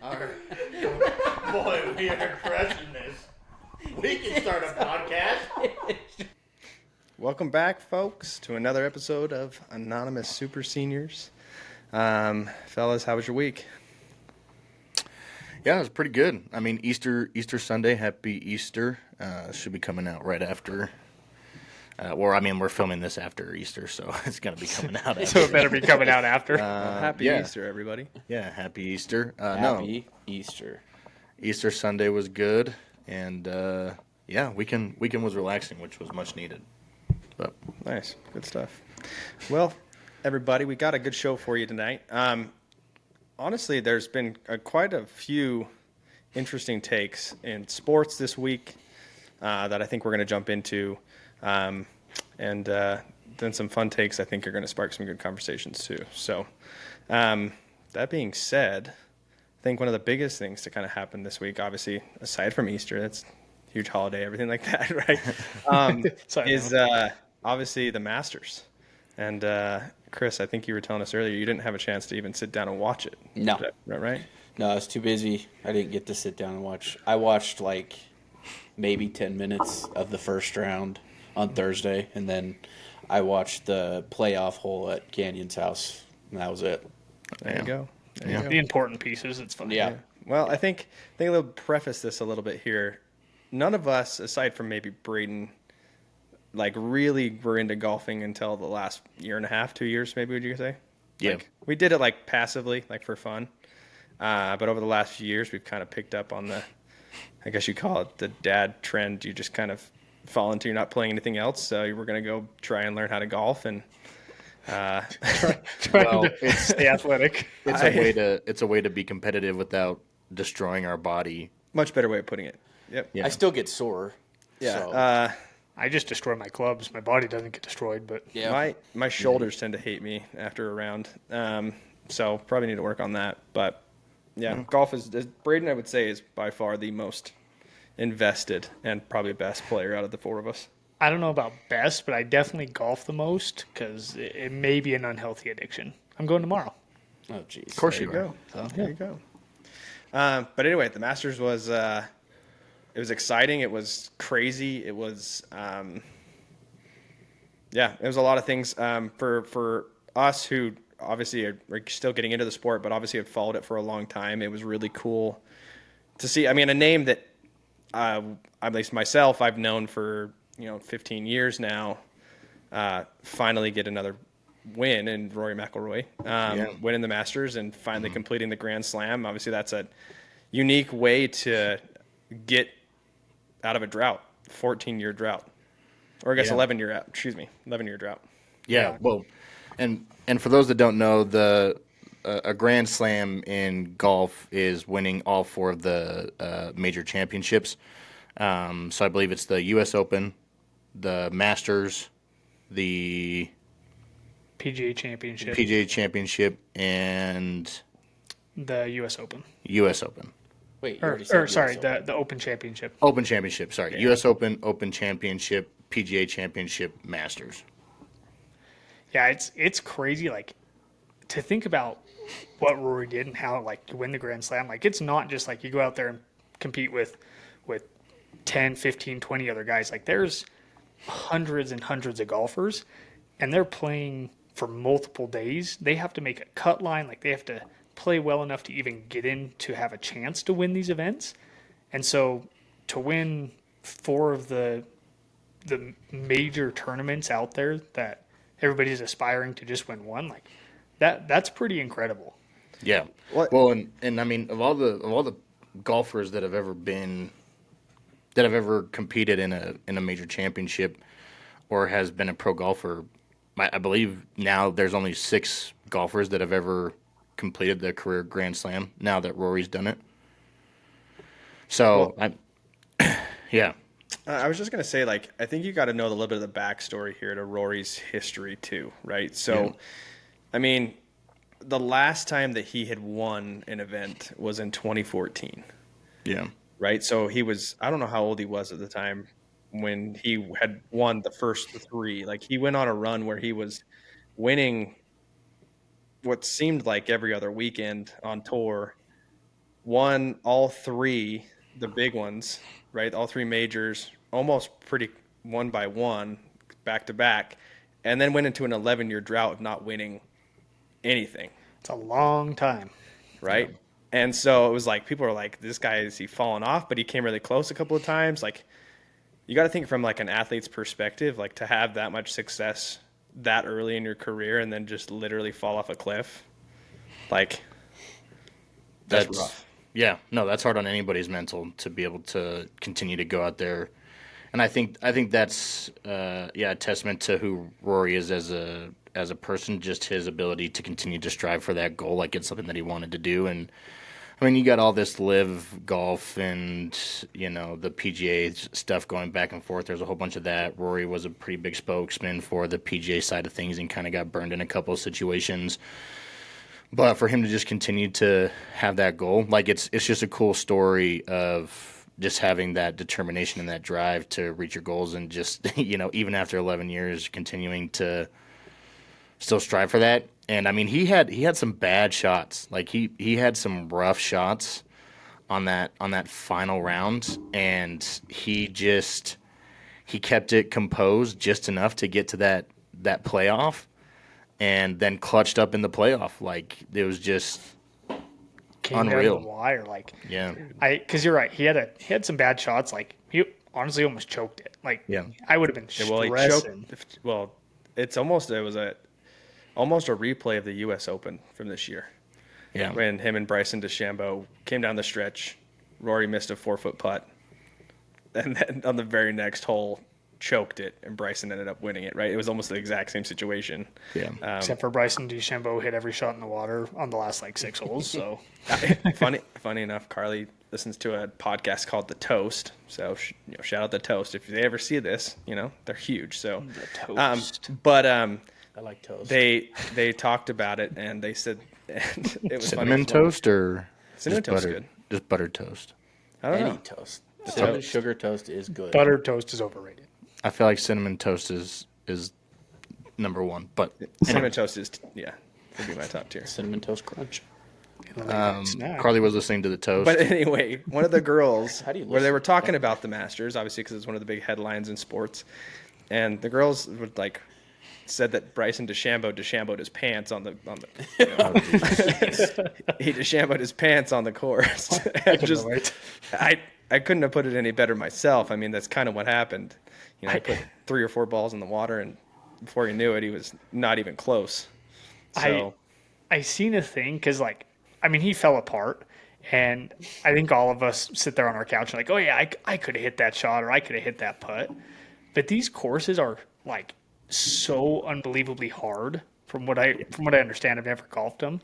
All right. Boy, we are crushing this. We can start a podcast. Welcome back, folks, to another episode of Anonymous Super Seniors. Fellas, how was your week? Yeah, it was pretty good. I mean, Easter Sunday, happy Easter. Should be coming out right after. We're filming this after Easter, so it's going to be coming out after. So it better be coming out after. Happy Easter, everybody. Yeah, happy Easter. Happy Easter. Easter Sunday was good, and weekend was relaxing, which was much needed. But Nice. Good stuff. Well, everybody, we got a good show for you tonight. Honestly, there's been quite a few interesting takes in sports this week that I think we're going to jump into. And then some fun takes I think are going to spark some good conversations too. So that being said, I think one of the biggest things to kind of happen this week, obviously, aside from Easter, that's a huge holiday, everything like that, right, is obviously the Masters. And Chris, I think you were telling us earlier you didn't have a chance to even sit down and watch it. No. Right? No, I was too busy. I didn't get to sit down and watch. I watched like maybe 10 minutes of the first round on Thursday, and then I watched the playoff hole at Canyon's house, and that was it. There you go. The important pieces, it's fun. Yeah. Well, I think I'll preface this a little bit here. None of us, aside from maybe Braden, like really were into golfing until the last year and a half, 2 years, maybe, would you say? Yeah. Like, we did it like passively, like for fun. But over the last few years, we've kind of picked up on the, I guess you call it the dad trend. You just kind of fall into you're not playing anything else. So we're going to go try and learn how to golf and It's the athletic. it's a way to be competitive without destroying our body. much better way of putting it. Yep. Yeah. I still get sore. Yeah. So, I just destroy my clubs. My body doesn't get destroyed, but yeah. My shoulders tend to hate me after a round. So probably need to work on that. But yeah, golf is Braden, I would say, is by far the most invested and probably best player out of the four of us. I don't know about best, but I definitely golf the most because it may be an unhealthy addiction. I'm going tomorrow. Oh, jeez. Of course There you you are. go. So, there you go. But anyway, the Masters was it was exciting. It was crazy. It was it was a lot of things for us who obviously are still getting into the sport, but obviously have followed it for a long time. It was really cool to see. I mean, a name that at least myself I've known for 15 years now, finally get another win in Rory McIlroy, winning the Masters and finally completing the Grand Slam. Obviously, that's a unique way to get out of a drought, 14-year drought, or I guess 11-year drought. Yeah. Well, and for those that don't know, a Grand Slam in golf is winning all four of the major championships. So I believe it's the U.S. Open, the Masters, the PGA Championship, and the U.S. Open. U.S. Open. Wait, you Or already said sorry, US Open. the Open Championship. Open Championship, sorry. U.S. Open, Open Championship, PGA Championship, Masters. Yeah, it's crazy, like, to think about what Rory did and how, like, you win the Grand Slam. Like, it's not just, like, you go out there and compete with 10, 15, 20 other guys. Like, there's hundreds and hundreds of golfers, and they're playing for multiple days. They have to make a cut line. Like, they have to play well enough to even get in to have a chance to win these events. And so to win four of the major tournaments out there that everybody's aspiring to just win one, like that's pretty incredible. Yeah. Well, and I mean, of all the golfers that have ever competed in a major championship or has been a pro golfer, I believe now there's only 6 golfers that have ever completed their career Grand Slam now that Rory's done it. So, yeah. I was just going to say, like, I think you got to know a little bit of the backstory here to Rory's history too, right? So, I mean, the last time that he had won an event was in 2014. Yeah. Right? So he was, I don't know how old he was at the time when he had won the first 3. Like, he went on a run where he was winning what seemed like every other weekend on tour, won all three, the big ones, right? All three majors, almost pretty one by one, back to back, and then went into an 11-year drought of not winning anything, It's a long time. right? Yeah. And so it was like people were like, "This guy, is he falling off?" But he came really close a couple of times. Like, you got to think from like an athlete's perspective, like to have that much success that early in your career and then just literally fall off a cliff, like that's rough. Yeah, no, that's hard on anybody's mental to be able to continue to go out there. And I think that's a testament to who Rory is as a person, just his ability to continue to strive for that goal, like it's something that he wanted to do. And I mean, you got all this live golf and the PGA stuff going back and forth. There's a whole bunch of that. Rory was a pretty big spokesman for the PGA side of things and kind of got burned in a couple of situations. But for him to just continue to have that goal, like it's just a cool story of just having that determination and that drive to reach your goals, and just even after 11 years, continuing to still strive for that. And I mean, he had some bad shots. Like he had some rough shots on that final round, and he kept it composed just enough to get to that playoff, and then clutched up in the playoff. Like it was just Came down unreal. to the wire. Like, Yeah. because you're right. He had some bad shots. Like, he honestly almost choked it. Like, Yeah. I would have been Yeah, well, he stressing. choked. Well, it was almost a replay of the U.S. Open from this year Yeah. when him and Bryson DeChambeau came down the stretch. Rory missed a 4-foot putt, and then on the very next hole, choked it, and Bryson ended up winning it. Right? It was almost the exact same situation. Yeah. Except for Bryson DeChambeau hit every shot in the water on the last like 6 holes. So Funny enough, Carly listens to a podcast called The Toast. So shout out The Toast. If they ever see this, they're huge. So The Toast. I like toast. They talked about it, and they said and it was Cinnamon funny. toast or Cinnamon just toast butter? good. Just buttered toast. I don't Any know. toast. Cinnamon toast. sugar toast is good. buttered toast is overrated. I feel like cinnamon toast is number one, but Cinnamon toast is would be my top tier. Cinnamon toast crunch. Snack. Carly was listening to the toast. But anyway, one of the girls How do you where they listen? were talking about the Masters, obviously because it's one of the big headlines in sports, and the girls would said that Bryson DeChambeau'd his pants on the he DeChambeau'd his pants on the course. I couldn't have put it any better myself. I mean, that's kind of what happened. I put 3 or 4 balls in the water, and before he knew it, he was not even close. So I seen a thing because he fell apart, and I think all of us sit there on our couch and like, oh yeah, I could have hit that shot or I could have hit that putt, but these courses are like so unbelievably hard from what I understand. I've never golfed them,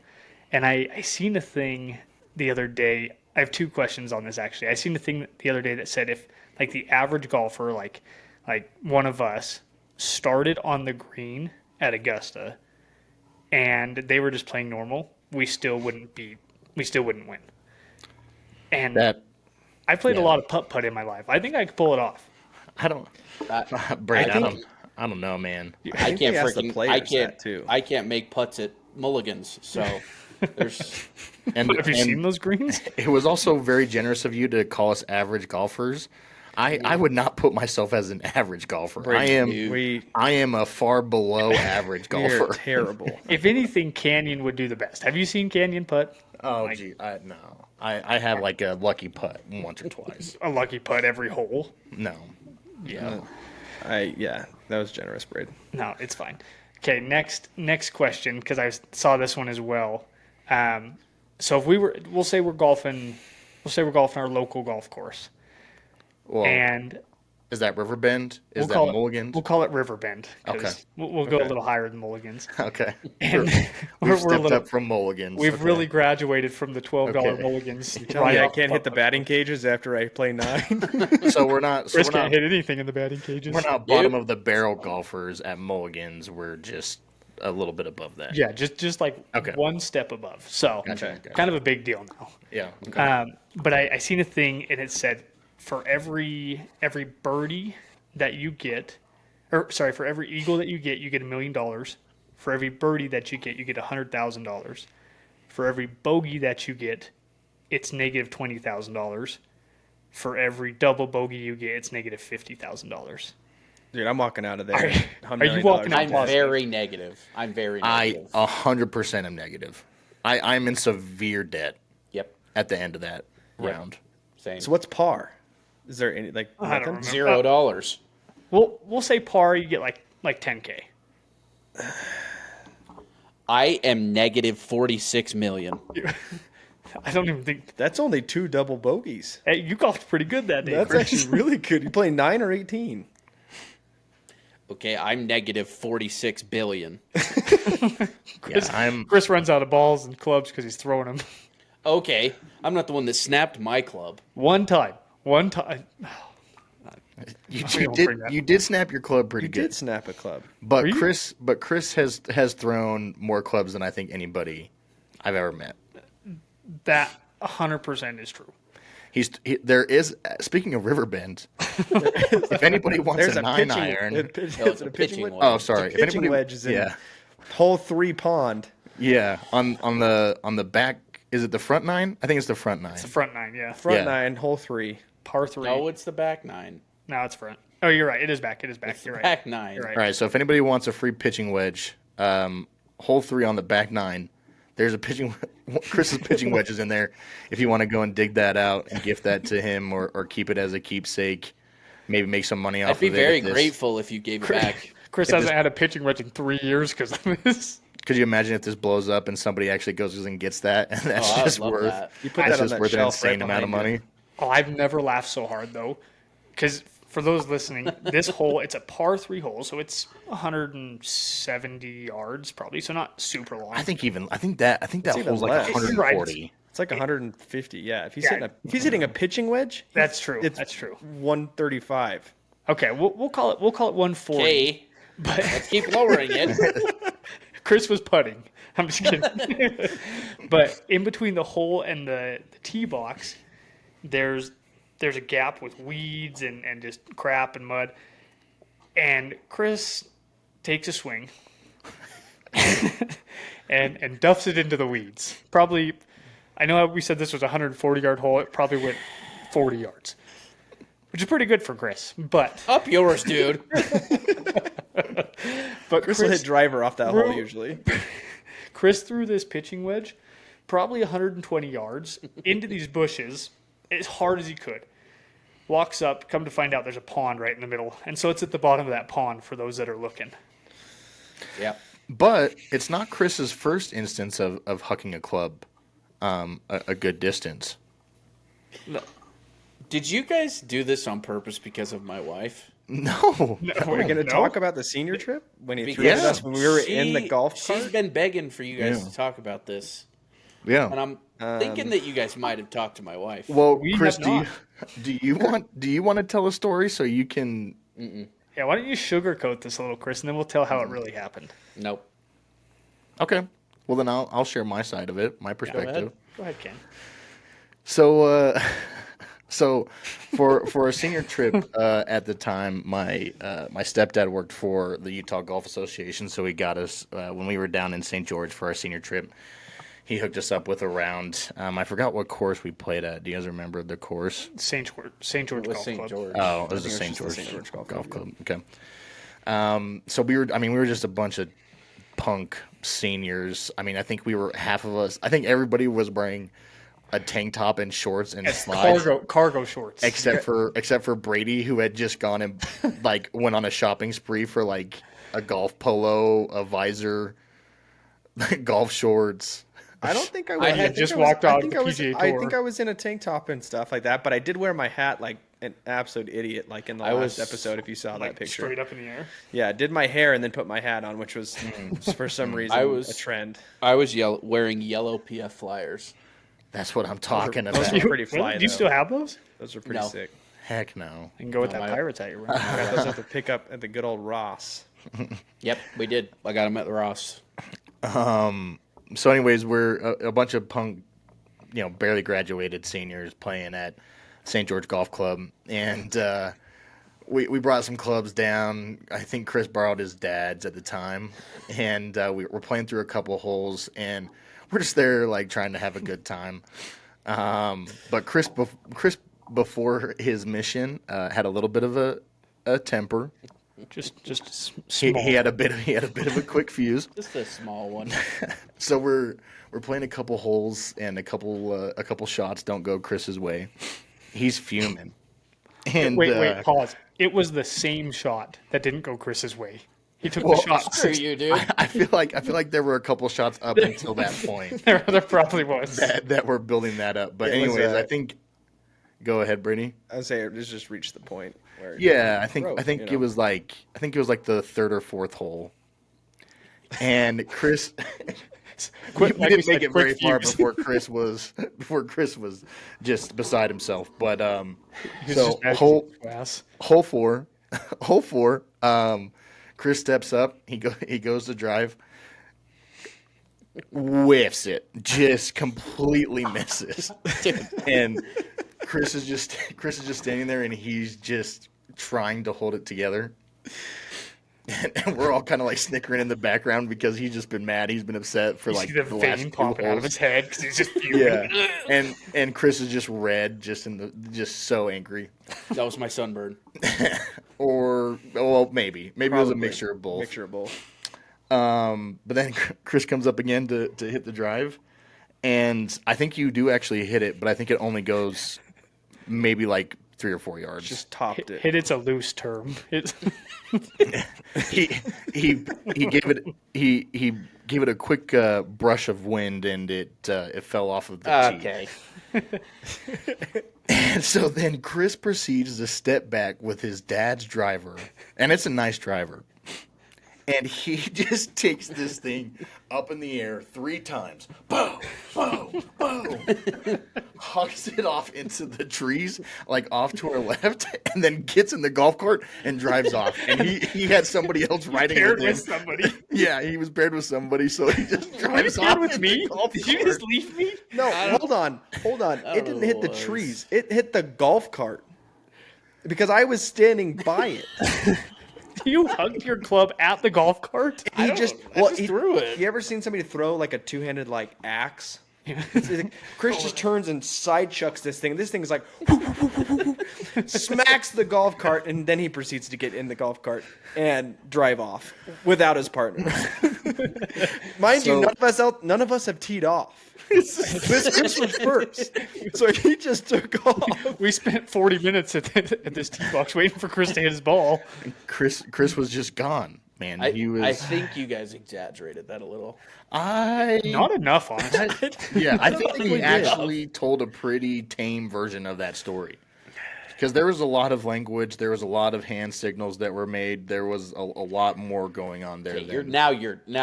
and I seen a thing the other day. I have 2 questions on this actually. I seen a thing the other day that said if like the average golfer like one of us started on the green at Augusta and they were just playing normal, we still wouldn't win. And that I played a lot of putt in my life. I think I could pull it off. I don't. Brad, I don't know, man. I can't ask the freaking. players I can't. that, too. I can't make putts at mulligans. So there's. And, Have you and seen those greens? it was also very generous of you to call us average golfers. I would not put myself as an average golfer. I am a far below average You're golfer. terrible. If anything, Canyon would do the best. Have you seen Canyon putt? Oh, gee, no. I have like a lucky putt once or twice. A lucky putt every hole. No. Yeah. That was generous, Braid. No, it's fine. Okay, next question, because I saw this one as well. So if we'll say we're golfing our local golf course, Well, and is that Riverbend? Is that call it, Mulligan? We'll call it Riverbend. 'Cause Okay. We'll go a little higher than Mulligans. Okay. And We've we're a stepped little, up from Mulligans. we've Okay. really graduated from the $12 Okay. Mulligans. Tell me I off can't hit the putt. batting cages after I play 9. So we're not. So Chris we're can't not. hit anything in the batting cages. We're not bottom of the barrel golfers at Mulligans. We're just a little bit above that. Yeah, just like Okay. one step above. So Gotcha. kind of a big deal now. Yeah. Okay. But I seen a thing and it said for every birdie that you get, for every eagle that you get $1 million. For every birdie that you get $100,000. For every bogey that you get, it's negative $20,000. For every double bogey you get, it's negative $50,000. Dude, I'm walking out of there. Are you- $1 are you million walking out in I'm debt. very negative. I'm very I negative. 100% am negative. I'm in severe debt Yep. at the end of that round. Same. So what's par? Is there any like I don't nothing? remember. $0. We'll say par, you get like 10K. I am negative 46 million. I don't even think That's only 2 double bogeys. hey, you golfed pretty good that day. That's Chris. actually really good. You play 9 or 18. Okay, I'm negative 46 billion. Yeah, Chris runs out of balls and clubs because he's throwing them. Okay, I'm not the one that snapped my club. One time. you, We you don't did bring that. you did snap your club pretty You good. did snap a club. But you- Chris has thrown more clubs than I think anybody I've ever met. That 100% is true. There is, speaking of Riverbend, if anybody wants There's a a 9 pitching iron. Is No, it it's a a pitching pitching wedge? wedge. Oh, sorry. It's a pitching wedge is in yeah, hole 3 pond. yeah, on the back, is it the front 9? I think it's the front 9. It's the front 9, yeah. Front Yeah. 9, hole 3. Par 3. No, it's the back 9. No, it's front. Oh, you're right. It is back. It is back. It's the You're right. back 9. You're right. All right, so if anybody wants a free pitching wedge, hole 3 on the back 9, there's a pitching. Chris's pitching wedge is in there. If you want to go and dig that out and gift that to him, or keep it as a keepsake, maybe make some money off I'd be of it. very if this- grateful if you gave it back. Chris hasn't had a pitching wedge in 3 years because of this. Could you imagine if this blows up and somebody actually goes and gets that, and that's Oh, I'd just love worth that. You put that's that on just that worth an shelf right insane amount of behind you. money. Oh, I've never laughed so hard though, because for those listening, this hole it's a par 3 hole, so it's 170 yards probably, so not super long. I think that even hole's like less. 140. It's like 150. Yeah, if he's Yeah. hitting a pitching wedge, That's true. it's That's true. 135. Okay, we'll call it 140. Okay, But let's keep lowering it. Chris was putting. I'm just kidding. But in between the hole and the tee box, there's a gap with weeds and just crap and mud. And Chris takes a swing and duffs it into the weeds. Probably, I know we said this was a 140-yard hole. It probably went 40 yards, which is pretty good for Chris. But Up yours, dude. Chris will hit driver off that hole Bro. usually. Chris threw this pitching wedge probably 120 yards into these bushes as hard as he could. Walks up, come to find out there's a pond right in the middle. And so it's at the bottom of that pond for those that are looking. Yep. But it's not Chris's first instance of hucking a club a good distance. Did you guys do this on purpose because of my wife? No. We're going to No. talk about the senior trip when he threw Because it at us when we were in the golf She's cart. been begging for you guys Yeah. to talk about this, Yeah. and I'm thinking that you guys might have talked to my wife. Well, We Chris, have do you want to tell a story so you can? Yeah, why don't you sugarcoat this a little, Chris, and then we'll tell how it really happened. Nope. Okay. Well, then I'll share my side of it, my perspective. Go ahead, Ken. So, so for a senior trip at the time, my stepdad worked for the Utah Golf Association, so he got us when we were down in St. George for our senior trip. He hooked us up with a round. I forgot what course we played at. Do you guys remember the course? St. George It was Golf St. Club. George. Oh, it was the think St. it George, was the St. George Golf Club. Okay. So we were just a bunch of punk seniors. I mean, I think we were half of us. I think everybody was wearing a tank top and shorts and slides. Cargo shorts. Except for Brady, who had just gone and went on a shopping spree for like a golf polo, a visor, golf shorts. I don't think I was. I I had think just I was- walked I out think of I the was. PGA I Tour. think I was in a tank top and stuff like that, but I did wear my hat like an absolute idiot, like in the last episode. If you saw that Like picture, straight up in the air. yeah, I did my hair and then put my hat on, which was for some reason a trend. I was wearing yellow PF flyers. That's what I'm talking those about. are pretty fly. Do you though. still have those? Those are pretty No. sick. Heck no. You can go with No, that I- Pirates hat you're wearing. I got those at the pickup at the good old Ross. Yep, we did. I got them at the Ross. So, anyways, we're a bunch of punk, barely graduated seniors playing at St. George Golf Club, and we brought some clubs down. I think Chris borrowed his dad's at the time, and we're playing through a couple holes, and we're just there like trying to have a good time. But Chris before his mission had a little bit of a temper. Just He, small. he had a bit of a quick fuse. Just a small one. So we're playing a couple holes, and a couple shots don't go Chris's way. He's fuming. And Wait, pause. It was the same shot that didn't go Chris's way. He took Well, the shot. Screw you, dude. I feel like there were a couple shots up until that point There probably was. that were building that up. But It was, anyways, I think. Go ahead, Brittany. I would say it just reached the point where. Yeah, I think broke, it was like the third or fourth hole, and Chris. Quick, we like didn't we make said, it very quick far fuse. before Chris was just beside himself. But He was so just mad 'cause hole he was ass. hole four, hole four. Chris steps up. He goes to drive. Whiffs it, just completely misses, and Chris is just standing there, and he's just trying to hold it together. And we're all kind of like snickering in the background because he's just been mad. He's been upset for You like see the the last vein two popping out of holes. his head because he's just fuming. Yeah, and Chris is just red, just so angry. That was my sunburn. Or well, maybe it was a Probably mixture of both. Mixture of both. But then Chris comes up again to hit the drive, and I think you do actually hit it, but I think it only goes maybe like 3 or 4 yards. Just topped it. Hit it's a loose term. It's he gave it a quick brush of wind, and it fell off of the tee. Okay. And so then Chris proceeds to step back with his dad's driver, and it's a nice driver. And he just takes this thing up in the air 3 times. Boom, boom, boom. Hucks it off into the trees, like off to our left, and then gets in the golf cart and drives off. And he had somebody else riding paired with him. with somebody. Yeah, he was paired with somebody, so he just Were you drives paired off with in me? the golf Did you cart. just leave me? No, hold on. It don't didn't know hit what the it was. trees. It hit the golf cart because I was standing by it. You hugged your club at the golf cart? He I just just threw it. You ever seen somebody throw like a two-handed like axe? It's like, Chris just turns and side chucks this thing. This thing is like smacks the golf cart, and then he proceeds to get in the golf cart and drive off without his partner. Mind you, none of us have teed off. Chris was first, so he just took off. We spent 40 minutes at this tee box waiting for Chris to hit his ball. Chris was just gone, man. I, He was. I think you guys exaggerated that a little. Not enough, honestly. Yeah, I think we he did. actually told a pretty tame version of that story. Because there was a lot of language, there was a lot of hand signals that were made, there was a lot more going on there. Okay, than- now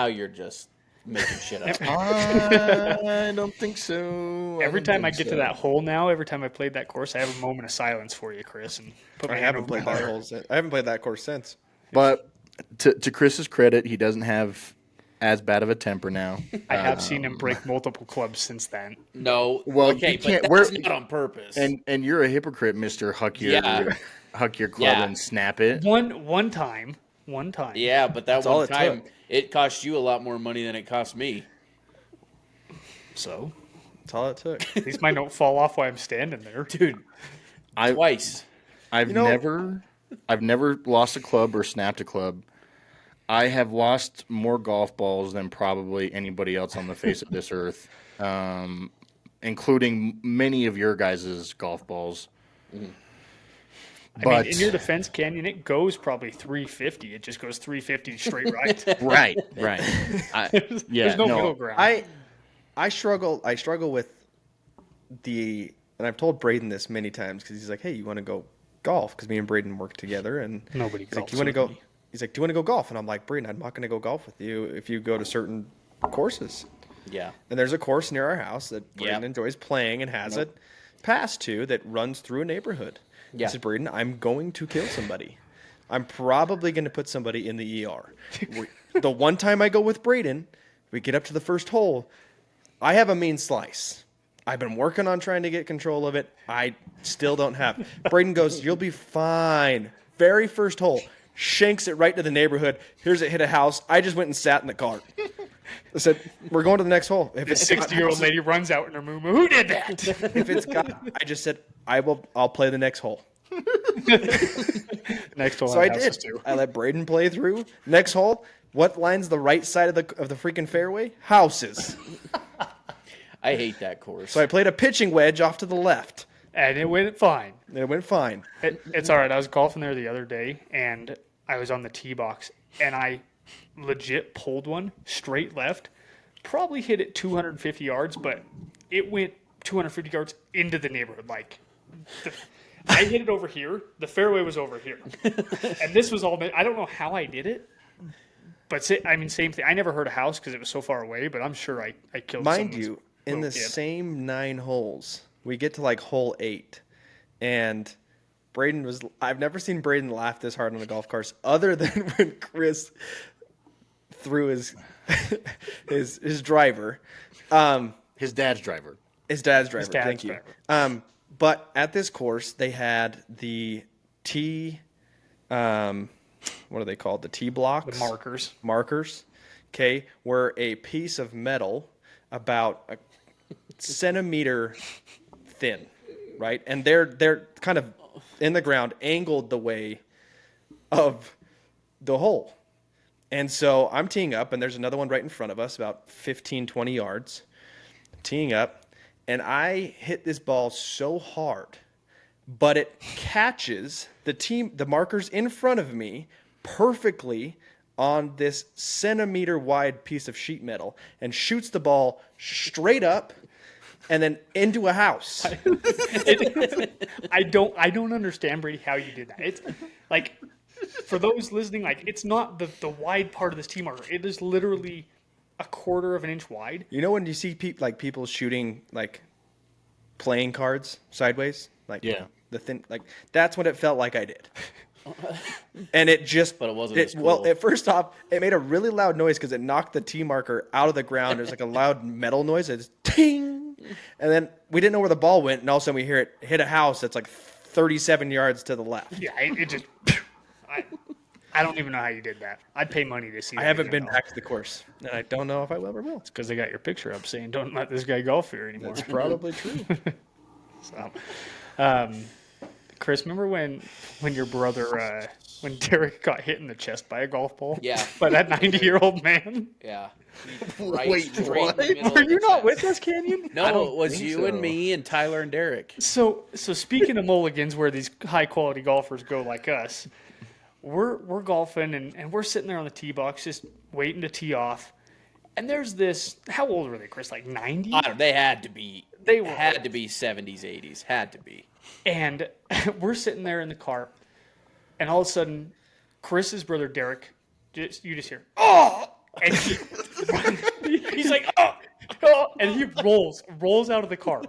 you're just making shit up. I don't think so. Every don't time I think get so. to that hole now, every time I played that course, I have a moment of silence for you, Chris, and put my I hand haven't over played my that heart. hole. I haven't played that course since. But to Chris's credit, he doesn't have as bad of a temper now. I have seen him break multiple clubs since then. No. Well, okay, you but can't- that's we're- not on purpose. And you're a hypocrite, Mister Huck your Yeah. Huck your club Yeah. and snap it. One time. yeah, but that all one it time took. it cost you a lot more money than it cost me. So That's all it took. at least my note fall off while I'm standing there. Dude, I twice. I've never lost a club or snapped a club. I have lost more golf balls than probably anybody else on the face of this earth, including many of your guys' golf balls. I mean, in your defense, Canyon, it goes probably 350. It just goes 350 straight right. right. There's no middle ground. I struggle with and I've told Braden this many times because he's like, hey, you want to go golf? Because me and Braden work together, and Nobody he's like, golfs do you want to with go? me. He's like, do you want to go golf? And I'm like, Braden, I'm not going to go golf with you if you go to certain courses. Yeah. And there's a course near our house that Braden Yep. enjoys playing and has it passed to that runs through a neighborhood. Yeah. I said, Braden, I'm going to kill somebody. I'm probably going to put somebody in the ER. The one time I go with Braden, we get up to the first hole. I have a mean slice. I've been working on trying to get control of it. I still don't have. Braden goes, you'll be fine. very first hole, shanks it right to the neighborhood. Here's it hit a house. I just went and sat in the car. I said, we're going to the next hole. If The 60-year-old lady runs out in her moo. Who did that? if it's got, I just said, I'll play the next hole. Next hole. So I did. I let Braden play through. Next hole, what line's the right side of the freaking fairway? Houses. I hate that course. So I played a pitching wedge off to the left. And it went fine. And it went fine. It's all right. I was golfing there the other day, and I was on the tee box, and I legit pulled one straight left. Probably hit it 250 yards, but it went 250 yards into the neighborhood. I hit it over here. The fairway was over here. And this was all – I don't know how I did it. But, same thing. I never heard a house because it was so far away, but I'm sure I killed Mind someone's you, in the little kid. same 9 holes, we get to hole 8, and Braden was – I've never seen Braden laugh this hard on a golf course other than when Chris threw his driver. His dad's driver. His dad's driver. dad's Thank you. driver. But at this course, they had the tee. What are they called? The tee blocks. The markers. Markers. Okay, were a piece of metal about a centimeter thin, right? And they're kind of in the ground, angled the way of the hole. And so I'm teeing up, and there's another one right in front of us, about 15, 20 yards. Teeing up, and I hit this ball so hard, but it catches the markers in front of me perfectly on this centimeter wide piece of sheet metal and shoots the ball straight up and then into a house. I don't understand, Brady, how you did that. It's like, for those listening, it's not the wide part of this tee marker. It is literally a quarter of an inch wide. You know when you see people shooting playing cards sideways, Yeah. the thin, that's what it felt like I did. And it just, But it wasn't as Well, cool. first off, it made a really loud noise because it knocked the tee marker out of the ground. There's a loud metal noise. It's ting, and then we didn't know where the ball went, and all of a sudden we hear it hit a house that's 37 yards to the left. Yeah, it just. I don't even know how you did that. I'd pay money to see that. I haven't been back to the course, and I don't know if I ever will. because they got your picture up saying, "Don't let this guy golf here anymore." That's probably true. So, Chris, remember when your brother, when Derek got hit in the chest by a golf ball? Yeah. By that 90-year-old man? Yeah. Wait, straight in the middle Were of you the not chest. with us, Canyon? No, it was think you so. and me and Tyler and Derek. So speaking of mulligans, where these high quality golfers go like us, we're golfing and we're sitting there on the tee box just waiting to tee off. And there's this. How old were they, Chris? 90? I don't. They had to be. They were had old. to be 70s, 80s. Had to be. And we're sitting there in the car, and all of a sudden, Chris's brother Derek, you just hear, "Oh!" And he's like, "Oh!" Oh, and he rolls out of the car.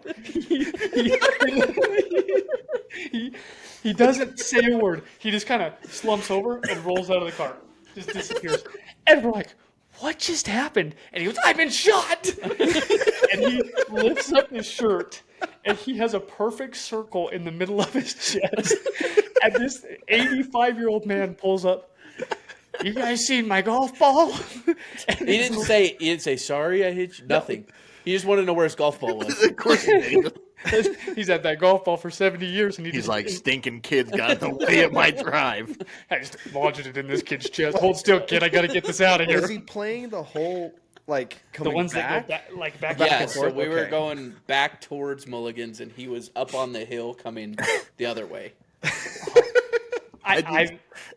He doesn't say a word. He just kind of slumps over and rolls out of the car. Just disappears. And we're like, what just happened? And he goes, I've been shot. And he lifts up his shirt, and he has a perfect circle in the middle of his chest. And this 85-year-old man pulls up. You guys seen my golf ball? And He didn't say sorry I hit you. Nothing. He just wanted to know where his golf ball was. Of course he did. he's had that golf ball for 70 years, and He's like, stinking kids got in the way of my drive. I just lodged it in this kid's chest. Hold still, kid. I got to get this out of here. Was he playing the whole The coming ones back? that go back Yeah, and so forth. we were Okay. going back towards Mulligan's, and he was up on the hill coming the other way.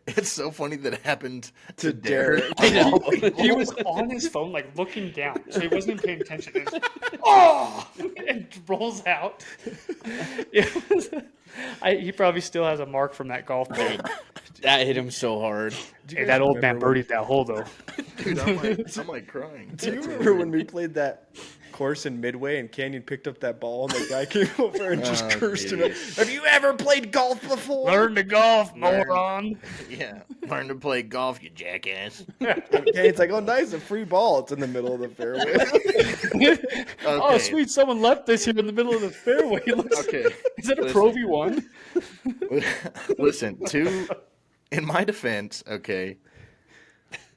It's so funny that it happened to Derek. Derek. I know. He was on his phone, looking down, so he wasn't even paying attention. It was, oh! And rolls out. He probably still has a mark from that golf ball. That hit him so hard. Hey, that old man birdied that hole, though. Dude, I'm like crying. Do you remember when we played that course in Midway and Canyon picked up that ball and the guy came over and just cursed him? geez. Have you ever played golf before? Learn to golf, moron. Yeah. Learn to play golf, you jackass. And Canyon's like, oh, nice, a free ball. It's in the middle of the fairway. Oh, Okay. sweet. Someone left this here in the middle of the fairway. Okay. Is it a Pro V1? Listen, in my defense, okay,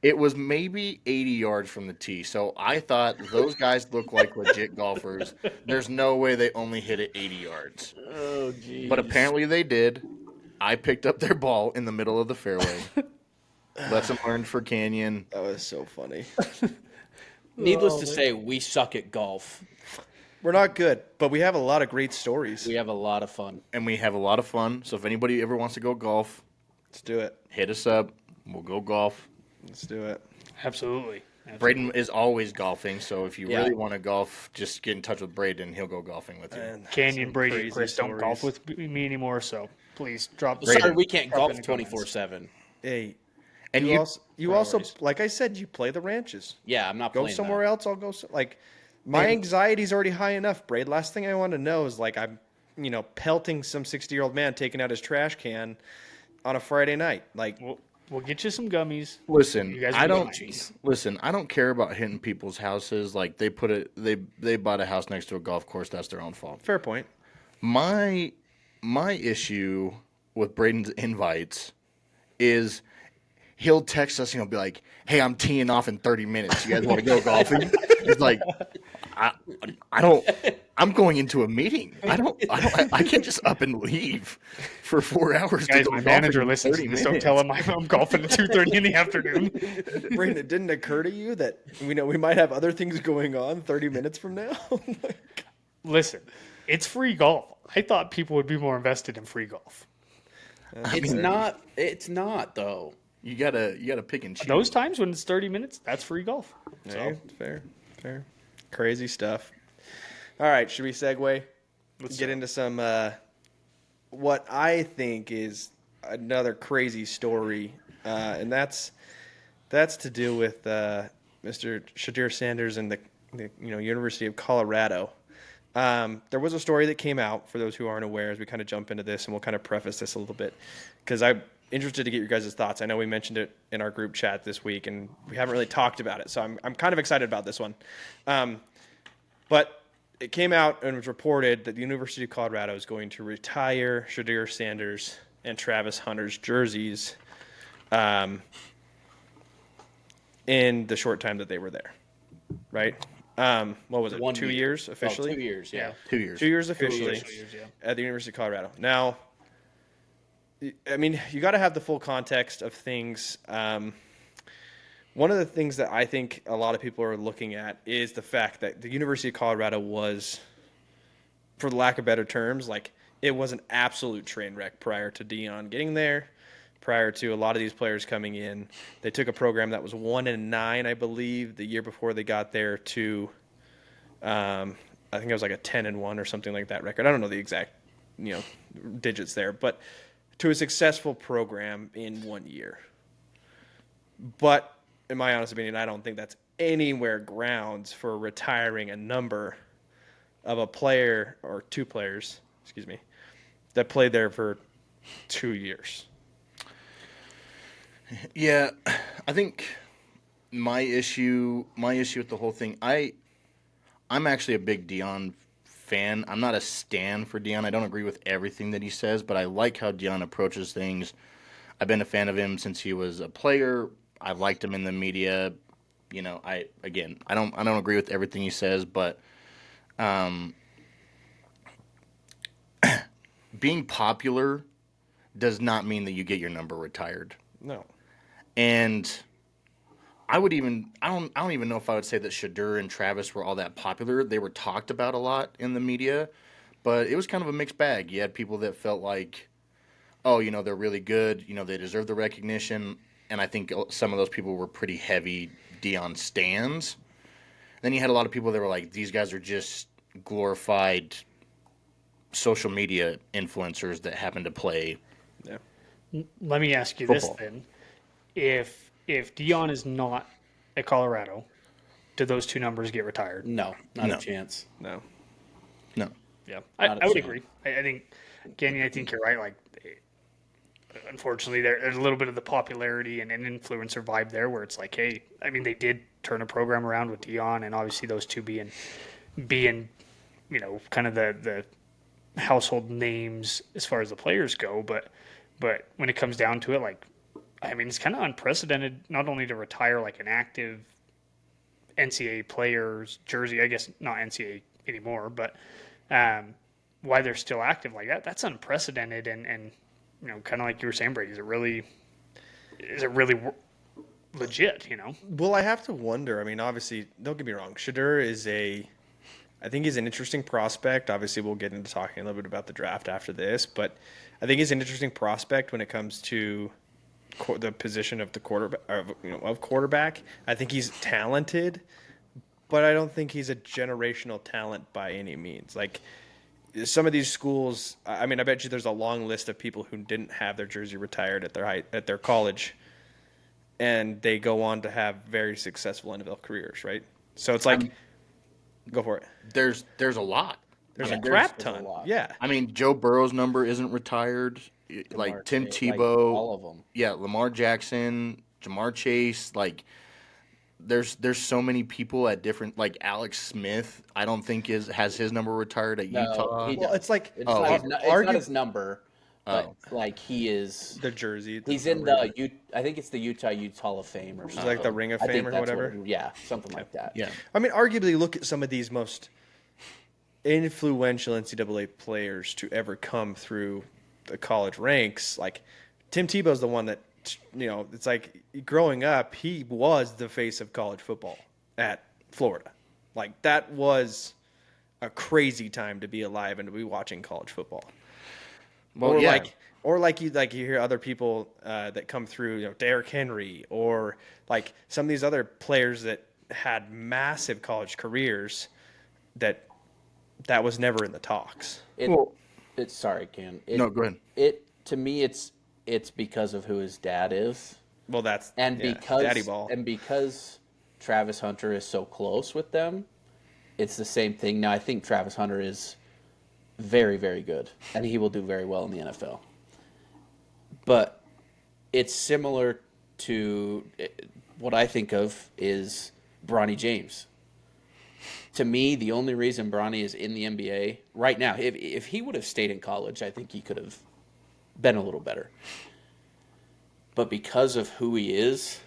it was maybe 80 yards from the tee. So I thought those guys look like legit golfers. There's no way they only hit it 80 yards. Oh, geez. But apparently they did. I picked up their ball in the middle of the fairway. Lesson learned for Canyon. That was so funny. Needless to say, we suck at golf. We're not good, but we have a lot of great stories. We have a lot of fun. And we have a lot of fun. So if anybody ever wants to go golf, Let's do it. hit us up. We'll go golf. Let's do it. Absolutely. Braden is always golfing, so if you Yeah. really want to golf, just get in touch with Braden. He'll go golfing with you. And Canyon, some Brady, crazy and Chris don't golf stories. with me anymore, so please drop. Sorry, we can't drop golf in the comments. 24/7. Hey, And you also, like I said, you play the ranches. Yeah, I'm not Go playing somewhere that. else. I'll go. Like, my anxiety's already high enough, Braid. Last thing I want to know is like I'm, pelting some 60-year-old man taking out his trash can on a Friday night. Like, We'll get you some gummies. Listen, You guys I will be don't fine. listen. I don't care about hitting people's houses. Like they put it, they bought a house next to a golf course. That's their own fault. fair point. My issue with Braden's invites is he'll text us and he'll be like, "Hey, I'm teeing off in 30 minutes. You guys want to go golfing?" It's like, I don't. I'm going into a meeting. I can't just up and leave for 4 hours. Guys, to go my golfing manager in listens 30 to this. Don't minutes. tell him I'm golfing at 2:30 in the afternoon. Braden, it didn't occur to you that we might have other things going on 30 minutes from now. Listen, it's free golf. I thought people would be more invested in free golf. It's not. It's not though. You gotta pick and choose. Those times when it's 30 minutes, that's free golf. Hey, fair. Crazy stuff. All right, should we segue? Let's get into some what I think is another crazy story, and that's to do with Mr. Shedeur Sanders and the University of Colorado. There was a story that came out, for those who aren't aware, as we kind of jump into this, and we'll kind of preface this a little bit, because I'm interested to get your guys' thoughts. I know we mentioned it in our group chat this week, and we haven't really talked about it, so I'm kind of excited about this one. But it came out and was reported that the University of Colorado is going to retire Shedeur Sanders and Travis Hunter's jerseys in the short time that they were there, right? What was it, 1 2 year. years Oh, officially? 2 years. Yeah. 2 years. 2 years officially years, yeah. at the University of Colorado. Now, I mean, you got to have the full context of things. One of the things that I think a lot of people are looking at is the fact that the University of Colorado was, for the lack of better terms, like it was an absolute train wreck prior to Dion getting there, prior to a lot of these players coming in. They took a program that was 1-9, I believe, the year before they got there to, I think it was like a 10-1 or something like that record. I don't know the exact, digits there, but to a successful program in 1 year. But in my honest opinion, I don't think that's anywhere grounds for retiring a number of a player or two players, that played there for 2 years. Yeah, I think my issue with the whole thing, I'm actually a big Dion fan. I'm not a stan for Dion. I don't agree with everything that he says, but I like how Dion approaches things. I've been a fan of him since he was a player. I've liked him in the media. I don't agree with everything he says, but being popular does not mean that you get your number retired. No. And I don't even know if I would say that Shedeur and Travis were all that popular. They were talked about a lot in the media, but it was kind of a mixed bag. You had people that felt like, oh, they're really good, they deserve the recognition. And I think some of those people were pretty heavy Dion stans. Then you had a lot of people that were like, these guys are just glorified social media influencers that happen to play. Yeah. Let me ask you Football. this then: if Dion is not at Colorado, do those two numbers get retired? No, not No. a chance. No. No. Yeah, Not I a would chance. agree. I think, Kenny, I think you're right. Like, unfortunately, there's a little bit of the popularity and an influencer vibe there, where it's like, hey, I mean, they did turn a program around with Dion, and obviously those two being kind of the household names as far as the players go. But when it comes down to it, like, I mean, it's kind of unprecedented not only to retire like an active NCAA player's jersey, I guess not NCAA anymore, but why they're still active like that. That's unprecedented. And you know, kind of like you were saying, Brady, is it really legit, you know? Well, I have to wonder. I mean, obviously, don't get me wrong. Shedeur I think he's an interesting prospect. Obviously, we'll get into talking a little bit about the draft after this, but I think he's an interesting prospect when it comes to the position of the quarterback. I think he's talented, but I don't think he's a generational talent by any means. Like some of these schools, I mean, I bet you there's a long list of people who didn't have their jersey retired at their college, and they go on to have very successful NFL careers, right? So it's like, go for it. There's a lot. There's I a mean, crap there's a ton. lot. Yeah. I mean, Joe Burrow's number isn't retired. Like Tim Chase, like, Tebow, all of them. yeah, Lamar Jackson, Jamar Chase. Like, there's so many people at different. Like Alex Smith, I don't think has his number retired at No, Utah. he Well, does. it's like It's, Oh, not his number, but Oh. like he is. the jersey. He's in the I think it's the Utah Youth Hall of Fame or something. like the Ring of I Fame think or that's whatever? yeah, something like that. Yeah, I mean, arguably, look at some of these most influential NCAA players to ever come through the college ranks. Like Tim Tebow's the one that, you know, it's like growing up, he was the face of college football at Florida. Like that was a crazy time to be alive and to be watching college football. well, or yeah. like you hear other people that come through, you know, Derrick Henry, or like some of these other players that had massive college careers that was never in the talks. It's sorry, Ken. No, go ahead. It to me, it's because of who his dad is, Well, that's and because daddy ball. and because Travis Hunter is so close with them, it's the same thing. Now I think Travis Hunter is very, very good, and he will do very well in the NFL. But it's similar to what I think of is Bronny James. To me, the only reason Bronny is in the NBA right now, if he would have stayed in college, I think he could have been a little better. But because of who he is,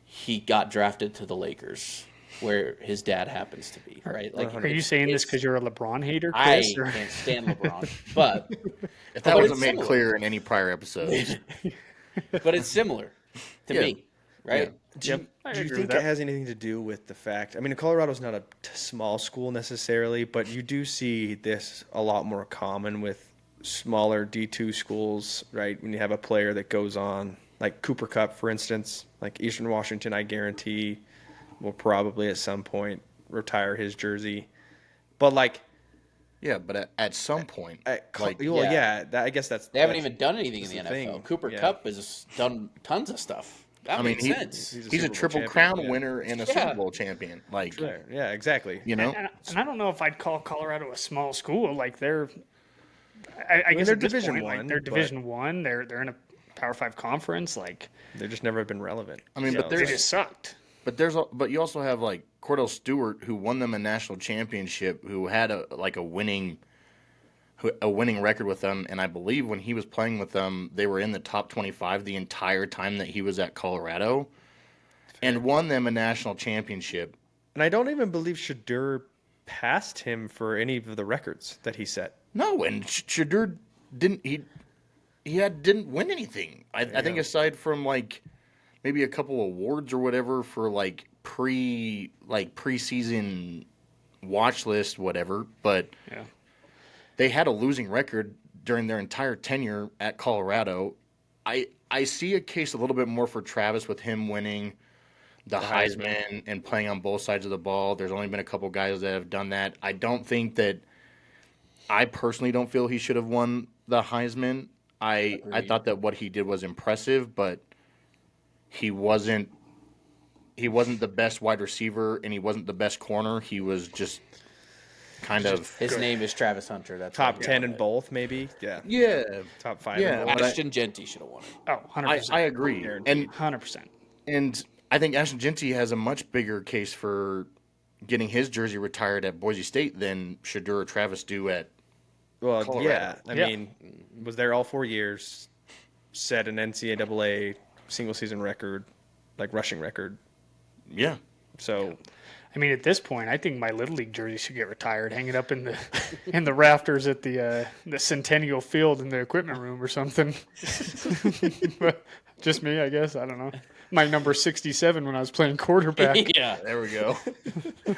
he got drafted to the Lakers, where his dad happens to be, right? Like, Are you saying this because you're a LeBron hater, I Chris? or- can't stand LeBron, but If that but wasn't it's made similar. clear in any prior episodes, but it's similar to Yeah. me, right? Do you, I do you agree think with it that. has anything to do with the fact? I mean, Colorado's not a small school necessarily, but you do see this a lot more common with smaller D2 schools, right? When you have a player that goes on, like Cooper Kupp, for instance, like Eastern Washington, I guarantee will probably at some point retire his jersey. But like, yeah. But at some point, like, yeah, I guess that's They haven't even done anything in that's the the NFL. thing. Cooper Yeah. Kupp has done tons of stuff. That I mean, makes sense. he's he's a Super Bowl triple champion, crown yeah. winner and a Yeah. Super Bowl champion. Like, Yeah, exactly. you know, And I don't know if I'd call Colorado a small school. Like they're, I guess they're at this Division point, I, like they're but- Division One. They're in a Power Five conference. Like They just never have been relevant. I mean, So- but they there's just sucked. but you also have like Cordell Stewart, who won them a national championship, who had a winning record with them, and I believe when he was playing with them, they were in the top 25 the entire time that he was at Colorado, and won them a national championship. And I don't even believe Shedeur passed him for any of the records that he set. No, and Shedeur didn't win anything. I think aside from like maybe a couple awards or whatever for like preseason watch list whatever, but Yeah. they had a losing record during their entire tenure at Colorado. I see a case a little bit more for Travis with him winning the Heisman and playing on both sides of the ball. There's only been a couple guys that have done that. I personally don't feel he should have won the Heisman. I thought that what he did was impressive, but he wasn't the best wide receiver and he wasn't the best corner. He was just kind of His name is Travis Hunter. That's Top what 10 he in won. both, maybe. Yeah. yeah. Top 5. Yeah, in but both. Ashton Genty should have won it. Oh, 100%. I agree. Guaranteed. 100%. And I think Ashton Genty has a much bigger case for getting his jersey retired at Boise State than Shedeur or Travis do at Well, Colorado. yeah. I Yeah. mean, was there all 4 years. set an NCAA single season record, like rushing record. Yeah. So I mean, at this point, I think my little league jersey should get retired, hang it up in the rafters at the Centennial Field in the equipment room or something. But just me, I guess. I don't know. My number 67 when I was playing quarterback. Yeah. There we go.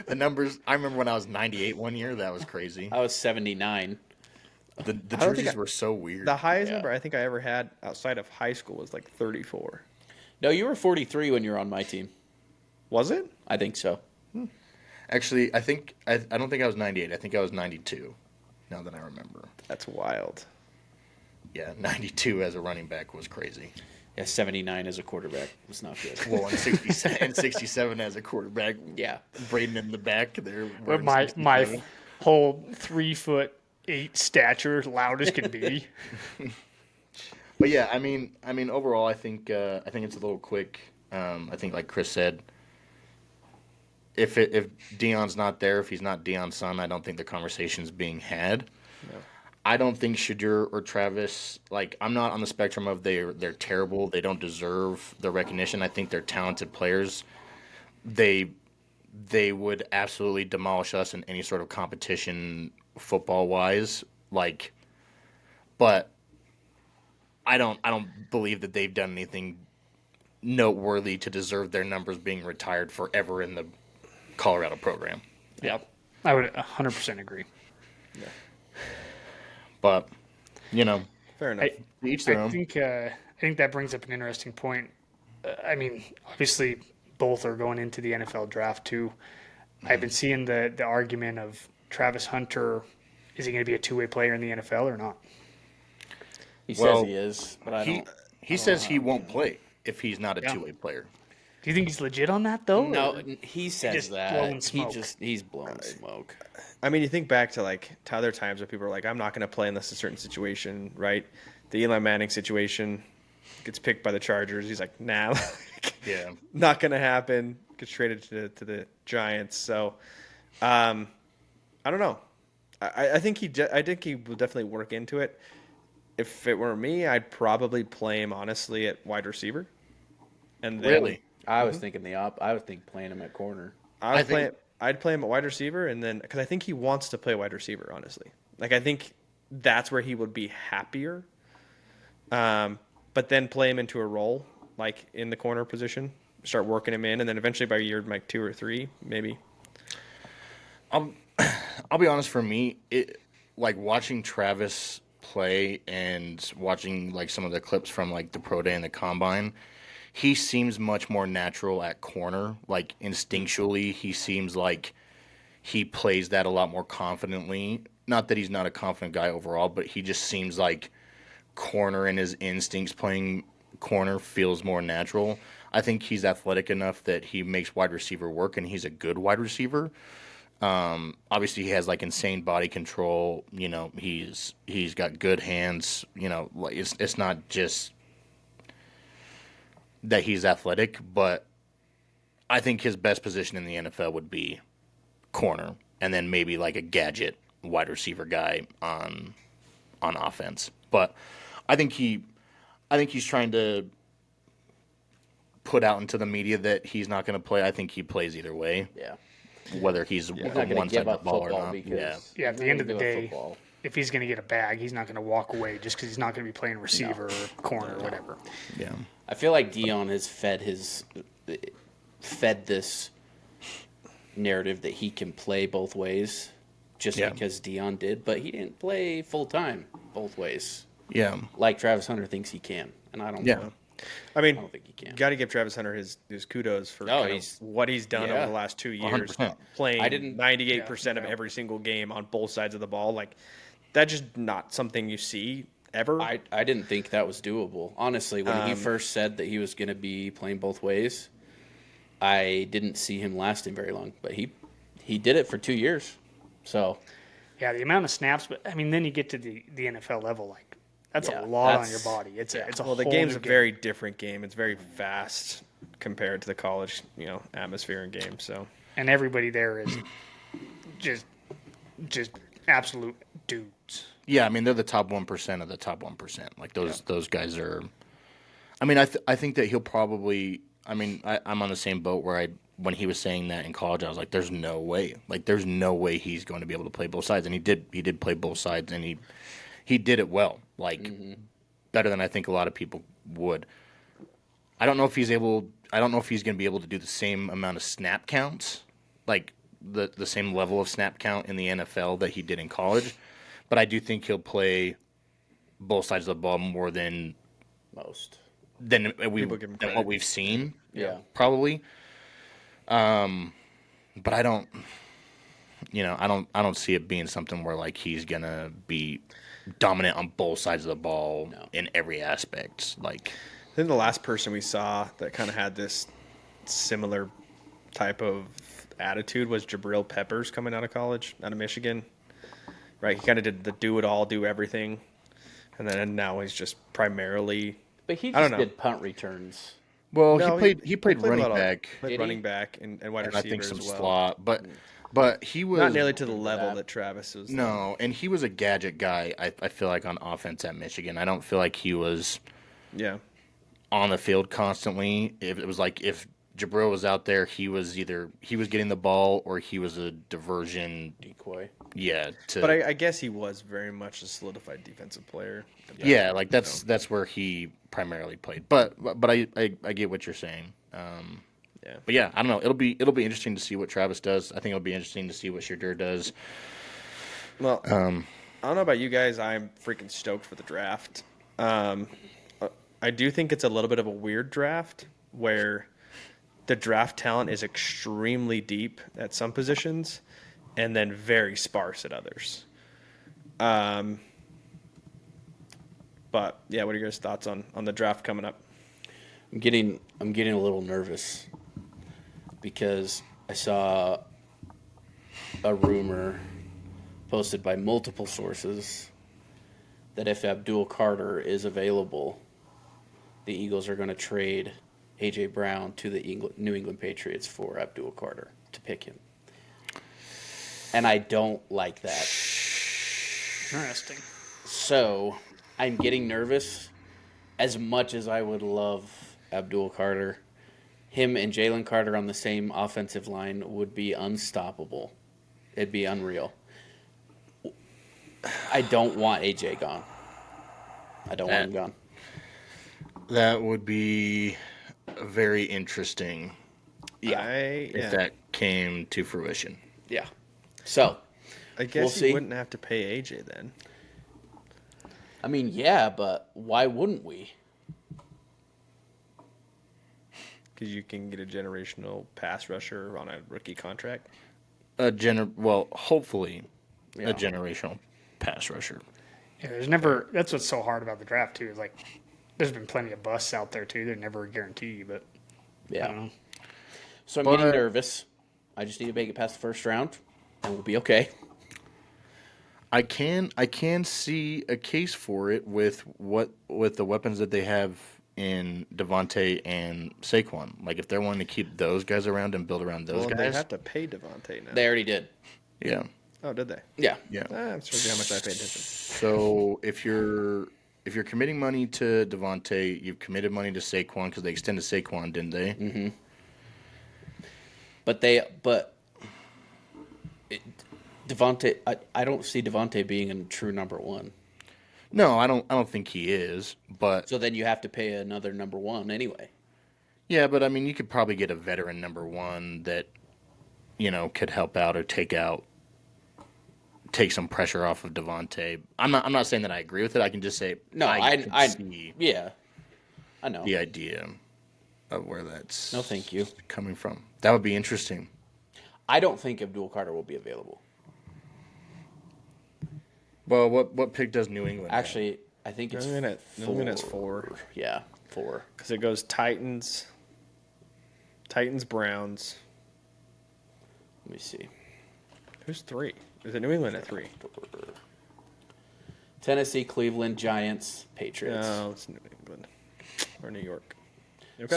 The numbers. I remember when I was 98 one year. That was crazy. I was 79. The don't think jerseys were so weird. the highest Yeah. number I think I ever had outside of high school was like 34. No, you were 43 when you were on my team. Was it? I think so. Actually, I don't think I was 98. I think I was 92. Now that I remember. That's wild. Yeah, 92 as a running back was crazy. Yeah, 79 as a quarterback was not good. Well, and 67 as a quarterback. Yeah. Braden in the back there. But my whole 3'8" stature, loud as can be. But yeah, I mean, overall, I think it's a little quick. I think, like Chris said, if Deion's not there, if he's not Deion's son, I don't think the conversation's being had. No. I don't think Shedeur or Travis, like, I'm not on the spectrum of they're terrible. They don't deserve the recognition. I think they're talented players. They would absolutely demolish us in any sort of competition football wise. Like, but I don't believe that they've done anything noteworthy to deserve their numbers being retired forever in the Colorado program. Yep. I would 100% agree. But, you know, Fair enough. each their I own. think that brings up an interesting point. I mean, obviously, both are going into the NFL draft too. I've been seeing the argument of Travis Hunter. Is he going to be a two-way player in the NFL or not? He Well, says he is, but I don't. He says he won't play if he's not a Yeah. two-way player. Do you think he's legit on that though? No, or- he says just that. blowing smoke. He's blowing smoke. I mean, you think back to to other times where people are like, "I'm not going to play unless a certain situation." Right? The Eli Manning situation gets picked by the Chargers. He's like, "Nah, Yeah. not going to happen." Gets traded to the Giants. So, I don't know. I think I think he will definitely work into it. If it were me, I'd probably play him honestly at wide receiver. And then Really? I was thinking I would think playing him at corner. I'd play him at wide receiver, and then because I think he wants to play wide receiver. Honestly, like I think that's where he would be happier. But then play him into a role like in the corner position, start working him in, and then eventually by year like 2 or 3, maybe. I'll be honest, for me, like watching Travis play and watching like some of the clips from like the pro day and the combine, he seems much more natural at corner. Like instinctually, he seems like he plays that a lot more confidently. Not that he's not a confident guy overall, but he just seems like corner and his instincts playing corner feels more natural. I think he's athletic enough that he makes wide receiver work, and he's a good wide receiver. Obviously he has like insane body control. You know, he's got good hands. You know, like it's not just that he's athletic, but I think his best position in the NFL would be corner, and then maybe like a gadget wide receiver guy on offense. But I think he's trying to put out into the media that he's not going to play. I think he plays either way. Yeah. Whether he's He's not on going one to side give of up the ball or football not. because Yeah, at the end of the he's not gonna day, give up football. if he's going to get a bag, he's not going to walk away just because he's not going to be playing receiver or corner or whatever. Yeah. I feel like Deion has fed this narrative that he can play both ways, just Yeah. because Deion did, but he didn't play full time both ways, Yeah. like Travis Hunter thinks he can, and I don't. Yeah. know. I mean, I don't think he can. got to give Travis Hunter his kudos for Oh, kind of he's- what he's done yeah. over the last 2 years, 100%. playing I didn't- 98% of every single game on both sides of the ball. Like that's just not something you see ever. I didn't think that was doable. Honestly, when he first said that he was going to be playing both ways, I didn't see him lasting very long. But he did it for 2 years. So Yeah, the amount of snaps, but I mean, then you get to the NFL level, like that's Yeah, a lot on that's- your body. It's a well, the whole game's new a game. very different game. It's very fast compared to the college, atmosphere and game. So and everybody there is just absolute dudes. Yeah, I mean they're the top 1% of the top 1%. Like those guys are I mean, I think that he'll probably. I mean, I'm on the same boat where when he was saying that in college, I was like, "There's no way. Like, there's no way he's going to be able to play both sides." And he did. He did play both sides, and he did it well. Like better than I think a lot of people would. I don't know if he's able. I don't know if he's going to be able to do the same amount of snap counts, like the same level of snap count in the NFL that he did in college. But I do think he'll play both sides of the ball more Most. than People give him than credit. what we've seen. Yeah. Probably. But I don't. I don't see it being something where like he's gonna be dominant on both sides of the ball in every aspect. Like, I think the last person we saw that kind of had this similar type of attitude was Jabril Peppers coming out of college, out of Michigan. Right, he kind of did the do it all, do everything, and then now he's just primarily. But he I don't just know. did punt returns. well, No, he played a running lot of- back, played Did he? running back and wide and I receiver think some as well. slot, but he was Not nearly to the Remember level that. that Travis was. no, and he was a gadget guy. I feel like on offense at Michigan, I don't feel like he was Yeah. on the field constantly. If it was like if Jabril was out there, he was getting the ball or he was a diversion. Decoy. Yeah, But I guess he was very much a solidified defensive player. yeah, like that's where he primarily played. But I get what you're saying. Yeah. But yeah, I don't know. It'll be interesting to see what Travis does. I think it'll be interesting to see what Shedeur does. Well, I don't know about you guys. I'm freaking stoked for the draft. I do think it's a little bit of a weird draft where the draft talent is extremely deep at some positions and then very sparse at others. But yeah, what are your guys' thoughts on the draft coming up? I'm getting a little nervous because I saw a rumor posted by multiple sources that if Abdul Carter is available, the Eagles are going to trade A.J. Brown to the New England Patriots for Abdul Carter to pick him. And I don't like that. Interesting. So I'm getting nervous. As much as I would love Abdul Carter, him and Jalen Carter on the same offensive line would be unstoppable. It'd be unreal. I don't want AJ gone. I don't want him gone. That would be very interesting Yeah. if that came to fruition. Yeah. So, I guess we'll see. you wouldn't have to pay AJ then. I mean, yeah, but why wouldn't we? Because you can get a generational pass rusher on a rookie contract. Hopefully, Yeah. a generational pass rusher. Yeah, there's never. That's what's so hard about the draft too. Is like, there's been plenty of busts out there too. They're never a guarantee, but I don't Yeah. know. So I'm But, getting nervous. I just need to make it past the first round, and we'll be okay. I can see a case for it with the weapons that they have in Devontae and Saquon. Like if they're wanting to keep those guys around and build around those Well, they guys. have to pay Devontae now. They already did. Yeah. Oh, did they? Yeah. Yeah. I'm surprised how much I paid attention. So if you're committing money to Devontae, you've committed money to Saquon because they extended Saquon, didn't they? Mm-hmm. Devontae, I don't see Devontae being a true number one. No, I don't think he is. But So then you have to pay another number one anyway. yeah, but I mean, you could probably get a veteran number one that could help out or take some pressure off of Devontae. I'm not saying that I agree with it. I can just say No, I I see yeah, I know. the idea of where that's No, thank you. coming from. That would be interesting. I don't think Abdul Carter will be available. Well, what pick does New England have? Actually, I think it's New England has 4. Yeah, 4. Because it goes Titans, Browns. Let me see. Who's 3? Is it New England at 3? Tennessee, Cleveland, Giants, Patriots. No, it's New England or New York. Okay.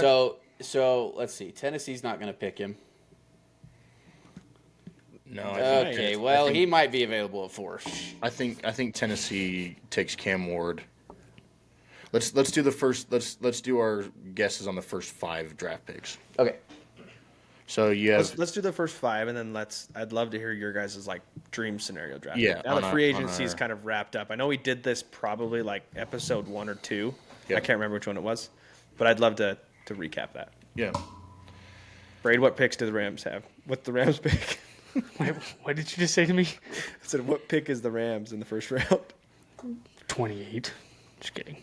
So let's see. Tennessee's not going to pick him. No, Okay, well, he might be available at 4. I think Tennessee takes Cam Ward. Let's do the first. Let's do our guesses on the first 5 draft picks. Okay. So you have Let's do the first 5, and then I'd love to hear your guys' like dream scenario draft. Yeah, Now the on free our- agency is kind of wrapped up. I know we did this probably like episode 1 or 2. Yeah. I can't remember which one it was, but I'd love to recap that. yeah. Braid, what picks do the Rams have? What's the Rams pick? Wait, what did you just say to me? I said, what pick is the Rams in the first round? 28. Just kidding.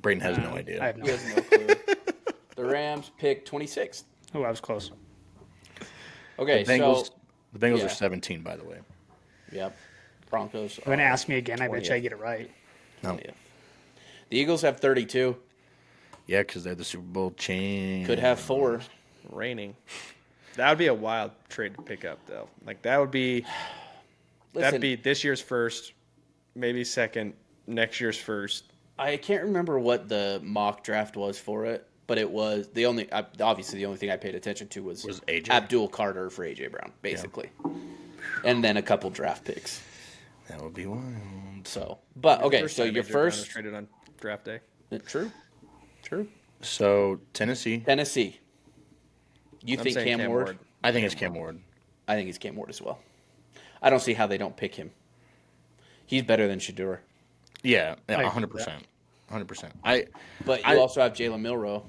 Braden has no I idea. have no He has no clue. The Rams pick 26th. Oh, I was close. Okay, The Bengals. so The Bengals yeah. are 17, by the way. yep. Broncos. You're going to are ask me again. I bet you I 20th. get it right. No. 20th. The Eagles have 32. Yeah, because they're the Super Bowl champ. Could have 4. Raining. That would be a wild trade to pick up, though. Like that would be Listen, that'd be this year's first, maybe second, next year's first. I can't remember what the mock draft was for it, but it was the only. Obviously, the only thing I paid attention to was AJ. Abdul Carter for AJ Brown, basically, and then a couple draft picks. That would be wild. So, but okay, First so time your AJ Brown was first. traded on draft day. True. So Tennessee. Tennessee. You I'm think saying Cam Ward? I think it's Cam Ward. I think it's Cam Ward as well. I don't see how they don't pick him. He's better than Shedeur. Yeah, I agree 100%. with 100%. But you I- also have Jalen Milrow.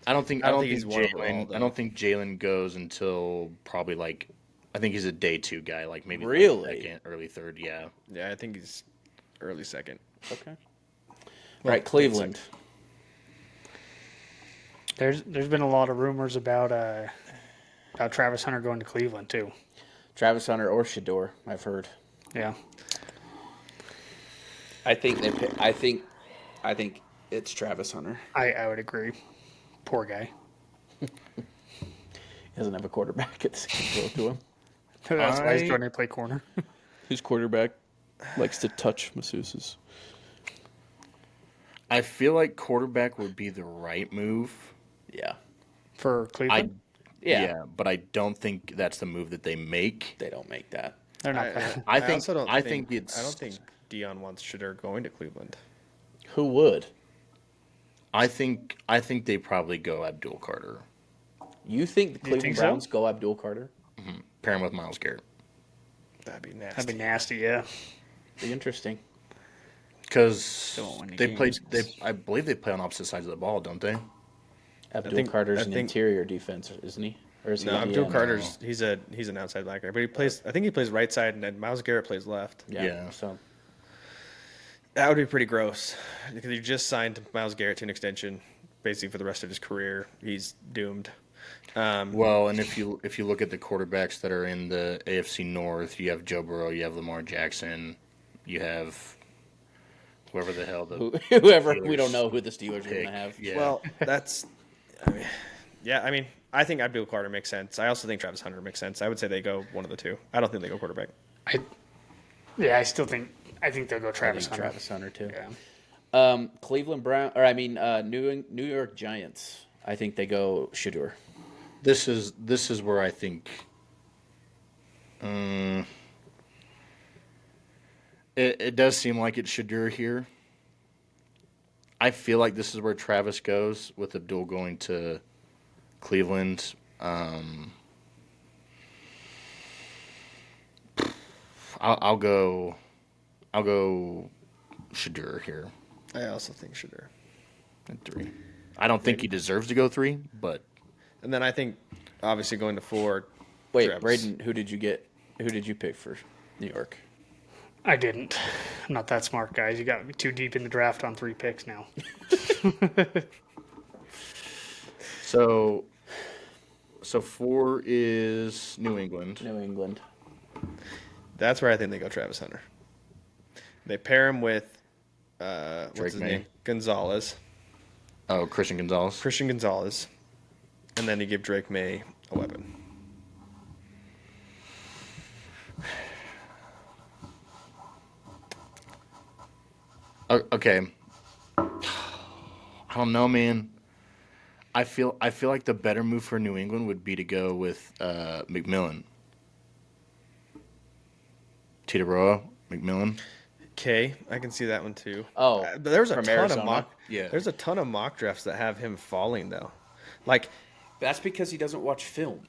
I don't think I don't think he's one of them all, Jalen. though. I don't think Jalen goes until probably like. I think he's a day 2 guy, like maybe like Really? second, early third. Yeah. Yeah, I think he's early second. Okay. All right, Cleveland. There's been a lot of rumors about Travis Hunter going to Cleveland too. Travis Hunter or Shedeur, I've heard. Yeah. I think they. I think it's Travis Hunter. I would agree. Poor guy. He doesn't have a quarterback at the throw to him. That's why he's I- trying to play corner. Whose quarterback likes to touch masseuses? I feel like quarterback would be the right move. Yeah. For I Cleveland? Yeah. but I don't think that's the move that they make. They don't make that. They're not gonna. I think also don't I think it's I don't think Dion wants Shedeur going to Cleveland. Who would? I think they probably go Abdul Carter. You think the Cleveland think so? Browns go Abdul Carter? Pair him with Miles Garrett. That'd be nasty. That'd be nasty, yeah. Be interesting. Because Don't win any they play. games. I believe they play on opposite sides of the ball, don't they? Abdul Carter's I an think- interior defense, isn't he? Or is he? No, a Abdul DN? Carter's he's an outside backer, but he plays. I think he plays right side, and then Miles Garrett plays left. Yeah. So That would be pretty gross because you just signed Miles Garrett to an extension, basically for the rest of his career. He's doomed. Well, and if you look at the quarterbacks that are in the AFC North, you have Joe Burrow, you have Lamar Jackson, you have whoever the hell the whoever we Steelers don't know who the Steelers are going pick. to have. Yeah. Well, that's. I mean, yeah, I mean, I think Abdul Carter makes sense. I also think Travis Hunter makes sense. I would say they go one of the two. I don't think they go quarterback. I still think they'll go I Travis think Hunter. Travis Hunter too. Yeah. Cleveland Brown, or I mean New York Giants. I think they go Shedeur. this is where I think it does seem like it Shedeur here. I feel like this is where Travis goes with Abdul going to Cleveland. I'll go Shedeur here I also think Shedeur. at 3. I don't think he deserves to go 3, but And then I think, obviously, going to 4. Wait, Travis. Braden, who did you get? Who did you pick for New York? I didn't. I'm not that smart, guys. You got me too deep in the draft on 3 picks now. so 4 is New England. New England. That's where I think they go Travis Hunter. They pair him with, what's Drake his May. name? Gonzalez. Oh, Christian Gonzalez. Christian Gonzalez. And then you give Drake May a weapon. Okay. I don't know, man. I feel like the better move for New England would be to go with McMillan. Titaroa, McMillan. Okay, I can see that one too. Oh, But there's a from ton Arizona? of mock. Yeah. There's a ton of mock drafts that have him falling though. Like, That's because he doesn't watch film.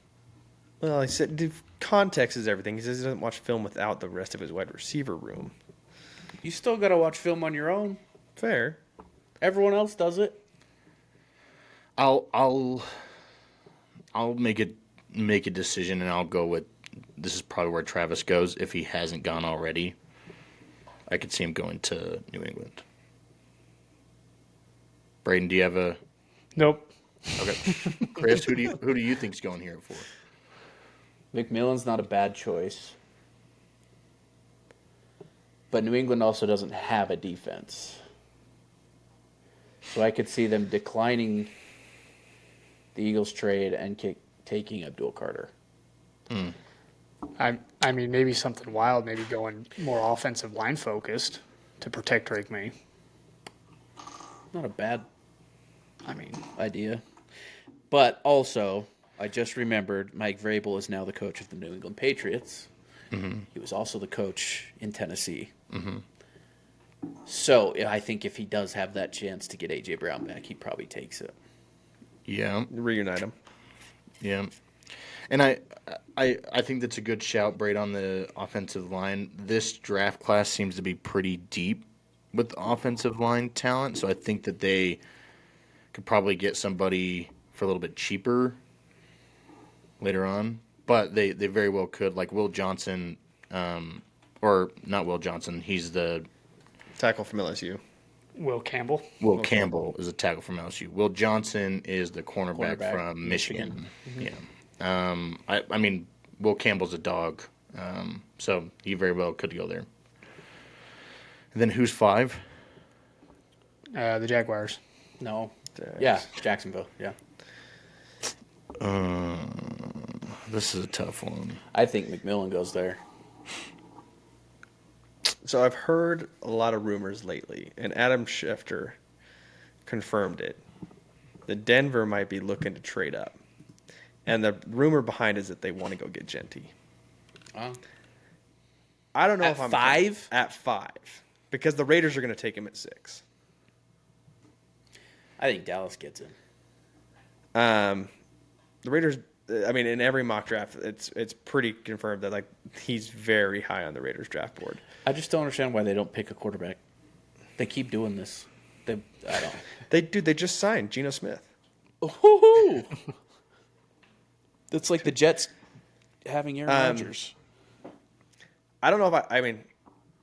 well, he said context is everything. He says he doesn't watch film without the rest of his wide receiver room. You still got to watch film on your own. Fair. Everyone else does it. I'll make a decision, and I'll go with this is probably where Travis goes if he hasn't gone already. I could see him going to New England. Braden, do you have a Nope. okay? Chris, who do you think's going here for? McMillan's not a bad choice. But New England also doesn't have a defense. So I could see them declining the Eagles trade and taking Abdul Carter. I mean, maybe something wild, maybe going more offensive line focused to protect Drake May. Not a bad I mean, idea. But also, I just remembered Mike Vrabel is now the coach of the New England Patriots. Mm-hmm. He was also the coach in Tennessee. Mm-hmm. So I think if he does have that chance to get A.J. Brown back, he probably takes it. Yeah, Reunite him. yeah. And I think that's a good shout, Braid, on the offensive line. This draft class seems to be pretty deep with offensive line talent, so I think that they could probably get somebody for a little bit cheaper later on. But they very well could, like Will Johnson, or not Will Johnson. He's the Tackle from LSU. Will Campbell. Will Campbell is a tackle from LSU. Will Johnson is the cornerback Cornerback, from Michigan. Mm-hmm. Yeah. I mean, Will Campbell's a dog, so he very well could go there. And then who's 5? The Jaguars. No. Jags. Yeah, Jacksonville. Yeah. This is a tough one. I think McMillan goes there. So I've heard a lot of rumors lately, and Adam Schefter confirmed it. That Denver might be looking to trade up. And the rumor behind is that they want to go get Genty. I don't know At if I'm 5? At 5. Because the Raiders are going to take him at 6. I think Dallas gets him. The Raiders, I mean, in every mock draft, it's pretty confirmed that like he's very high on the Raiders draft board. I just don't understand why they don't pick a quarterback. They keep doing this. I don't. They just signed Geno Smith. Woo-hoo! That's like the Jets having Aaron Rodgers. I don't know if I mean,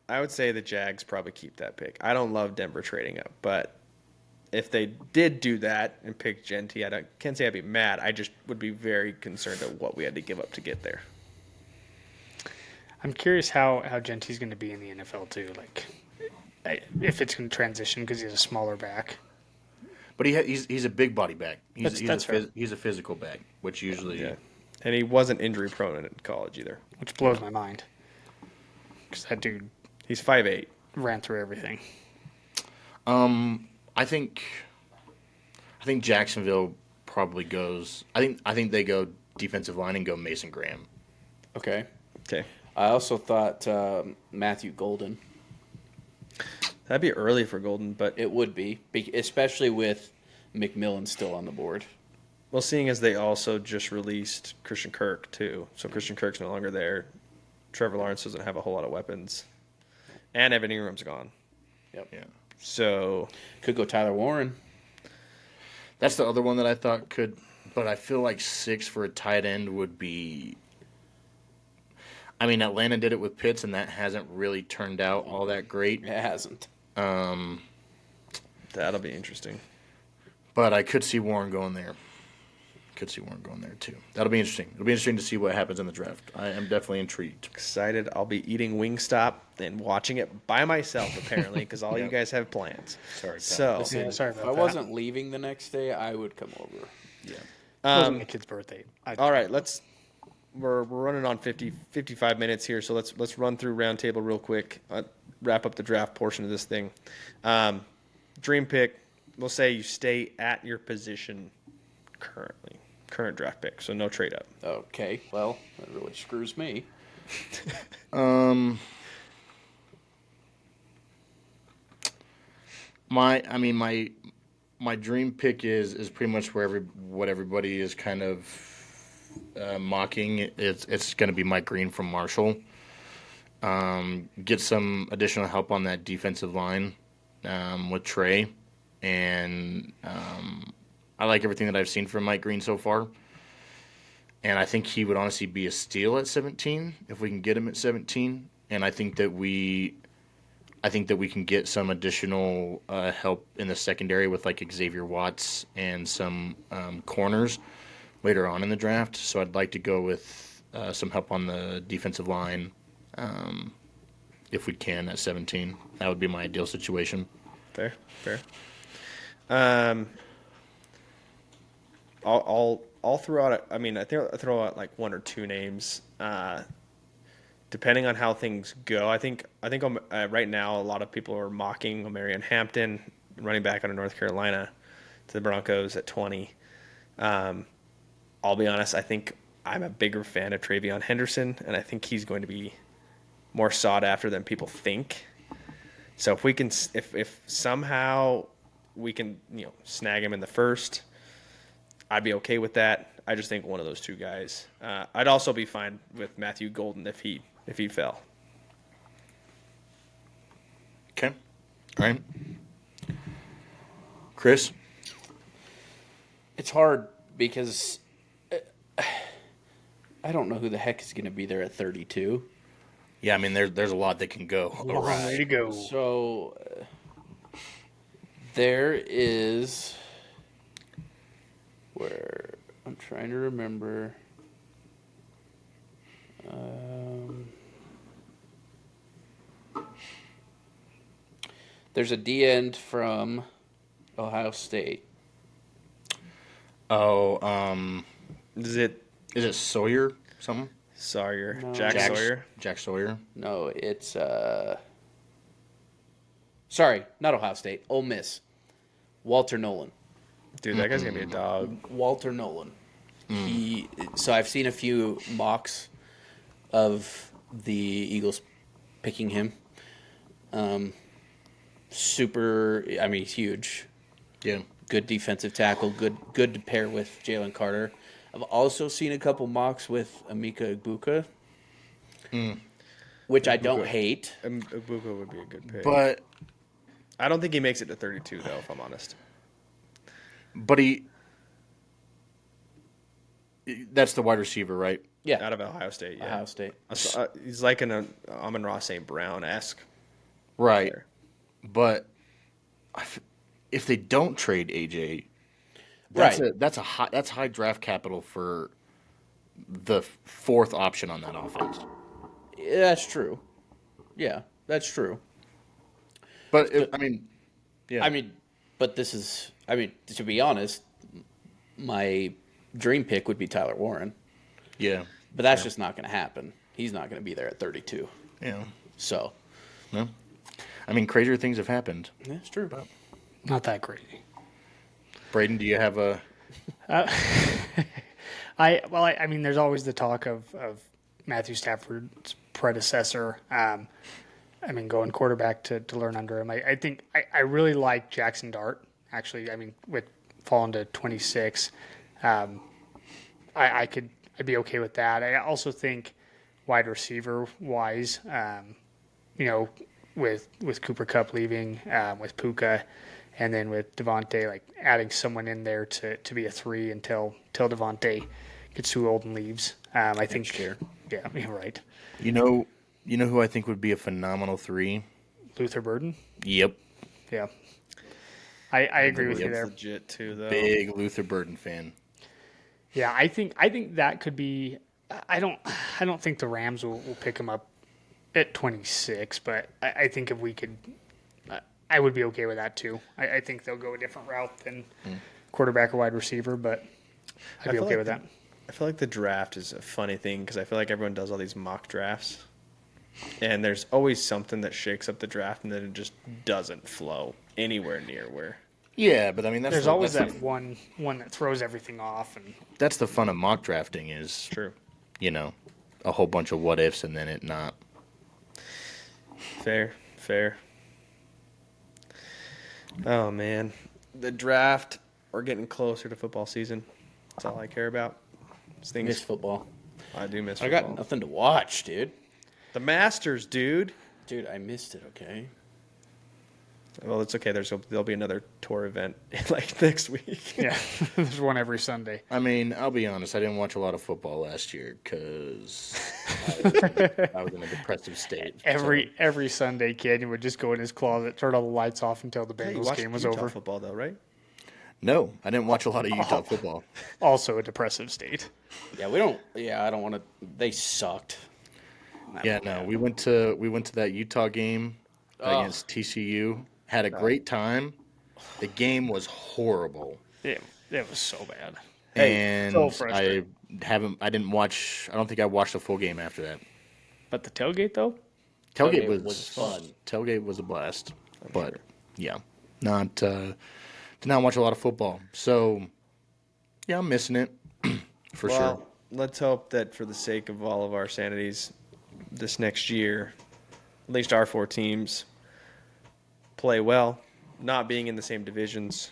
I would say the Jags probably keep that pick. I don't love Denver trading up, but if they did do that and pick Genty, can't say I'd be mad. I just would be very concerned at what we had to give up to get there. I'm curious how Genty's going to be in the NFL too. Like, if it's going to transition because he's a smaller back. But he's a big body back. That's fair. He's a physical back, which usually Yeah, and he wasn't injury prone in college either. Which blows my mind. Because that dude He's 5'8". ran through everything. I think Jacksonville probably goes. I think they go defensive line and go Mason Graham. Okay. Okay, I also thought Matthew Golden. that'd be early for Golden, but It would be, especially with McMillan still on the board. well, seeing as they also just released Christian Kirk too, so Christian Kirk's no longer there. Trevor Lawrence doesn't have a whole lot of weapons, and Evan Ingram's gone. Yep. Yeah, So Could go Tyler Warren. that's the other one that I thought could. But I feel like 6 for a tight end would be. I mean, Atlanta did it with Pitts, and that hasn't really turned out all that great. It hasn't. that'll be interesting. But I could see Warren going there. Too. That'll be interesting. It'll be interesting to see what happens in the draft. I am definitely intrigued. Excited. I'll be eating Wingstop and watching it by myself, apparently, because all you guys have plans. Sorry, Tom. So, Yeah, sorry If about I that. wasn't leaving the next day, I would come over. Yeah. It wasn't my kid's birthday. all right, we're running on 55 minutes here, so let's run through roundtable real quick. Wrap up the draft portion of this thing. Dream pick. We'll say you stay at your position current draft pick, so no trade up. Okay, well, that really screws me. My dream pick is pretty much what everybody is kind of mocking. It's going to be Mike Green from Marshall. Get some additional help on that defensive line with Trey, and I like everything that I've seen from Mike Green so far. And I think he would honestly be a steal at 17 if we can get him at 17. And I think that we can get some additional help in the secondary with like Xavier Watts and some corners later on in the draft. So I'd like to go with some help on the defensive line if we can at 17. That would be my ideal situation. Fair. I'll throw out. I think I'll throw out like one or two names, depending on how things go. I think right now a lot of people are mocking Omarion Hampton, running back out of North Carolina, to the Broncos at 20. I'll be honest. I think I'm a bigger fan of Travion Henderson, and I think he's going to be more sought after than people think. So if we can, if somehow we can, snag him in the first, I'd be okay with that. I just think one of those two guys. I'd also be fine with Matthew Golden if he fell. Okay. All right. Chris? It's hard because I don't know who the heck is going to be there at 32. Yeah, there's a lot that can go. Long way to go. So there is where I'm trying to remember. There's a D end from Ohio State. Oh, Is it is it Sawyer something? Sawyer? No. Jack Sawyer? Jack Sawyer. No, it's sorry, not Ohio State. Ole Miss. Walter Nolan. Dude, that guy's gonna be a dog. Walter Nolan. So I've seen a few mocks of the Eagles picking him. He's huge. Yeah. Good defensive tackle. Good to pair with Jalen Carter. I've also seen a couple mocks with Emeka Egbuka, which I don't hate. Ibuka would be a good pick. But I don't think he makes it to 32, though, if I'm honest. That's the wide receiver, right? Yeah, Out of Ohio State, yeah. Ohio State. He's like an Amon-Ra St. Brown-esque. Right. player. But if they don't trade AJ, Right. that's high draft capital for the fourth option on that offense. Yeah, that's true. Yeah, that's true. But But this is, to be honest, my dream pick would be Tyler Warren. yeah, But that's just not going to happen. He's not going to be there at 32. yeah, So, no. Crazier things have happened. that's true. Not that crazy. Braden, do you have a? There's always the talk of Matthew Stafford's predecessor. Going quarterback to learn under him. I think I really like Jackson Dart. Actually, with falling to 26, I'd be okay with that. I also think wide receiver wise, with Cooper Kupp leaving, with Puka, and then with Devontae, like adding someone in there to be a 3 until Devontae gets too old and leaves. I think. Sure. Yeah, you're right. You know who I think would be a phenomenal 3? Luther Burden. Yep, Yeah. I agree with you there. Legit, too, though. big Luther Burden fan. Yeah, I think that could be. I don't think the Rams will pick him up at 26, but I think if we could, I would be okay with that too. I think they'll go a different route than quarterback or wide receiver, but I'd be okay with that. I feel like the draft is a funny thing because I feel like everyone does all these mock drafts, and there's always something that shakes up the draft, and then it just doesn't flow anywhere near where. Yeah, but There's always that one that throws everything off, and That's the fun of mock drafting is True. A whole bunch of what ifs and then it not. Fair. Oh man, the draft. We're getting closer to football season. That's all I care about. It's Miss things football. I do miss I football. got nothing to watch, dude. The Masters, dude. Dude, I missed it. Okay. Well, it's okay. There'll be another tour event like next week. Yeah, there's one every Sunday. I mean, I'll be honest. I didn't watch a lot of football last year because I was in a depressive state. Every Sunday, Canyon would just go in his closet, turn all the lights off until the Hey, you Bengals watched game was Utah over. football though, right? No, I didn't watch a lot of Utah football. Also a depressive state. Yeah, we don't. Yeah, I don't want to. They sucked. Yeah, no, we went to that Utah game against TCU. Had a great time. The game was horrible, It was so bad. and so I frustrating. I didn't watch. I don't think I watched the full game after that. But the tailgate, though? Tailgate Tailgate was was fun. Tailgate was a blast, but yeah, not did not watch a lot of football. So yeah, I'm missing it for Well, sure. let's hope that for the sake of all of our sanities, this next year, at least our 4 teams play well. Not being in the same divisions,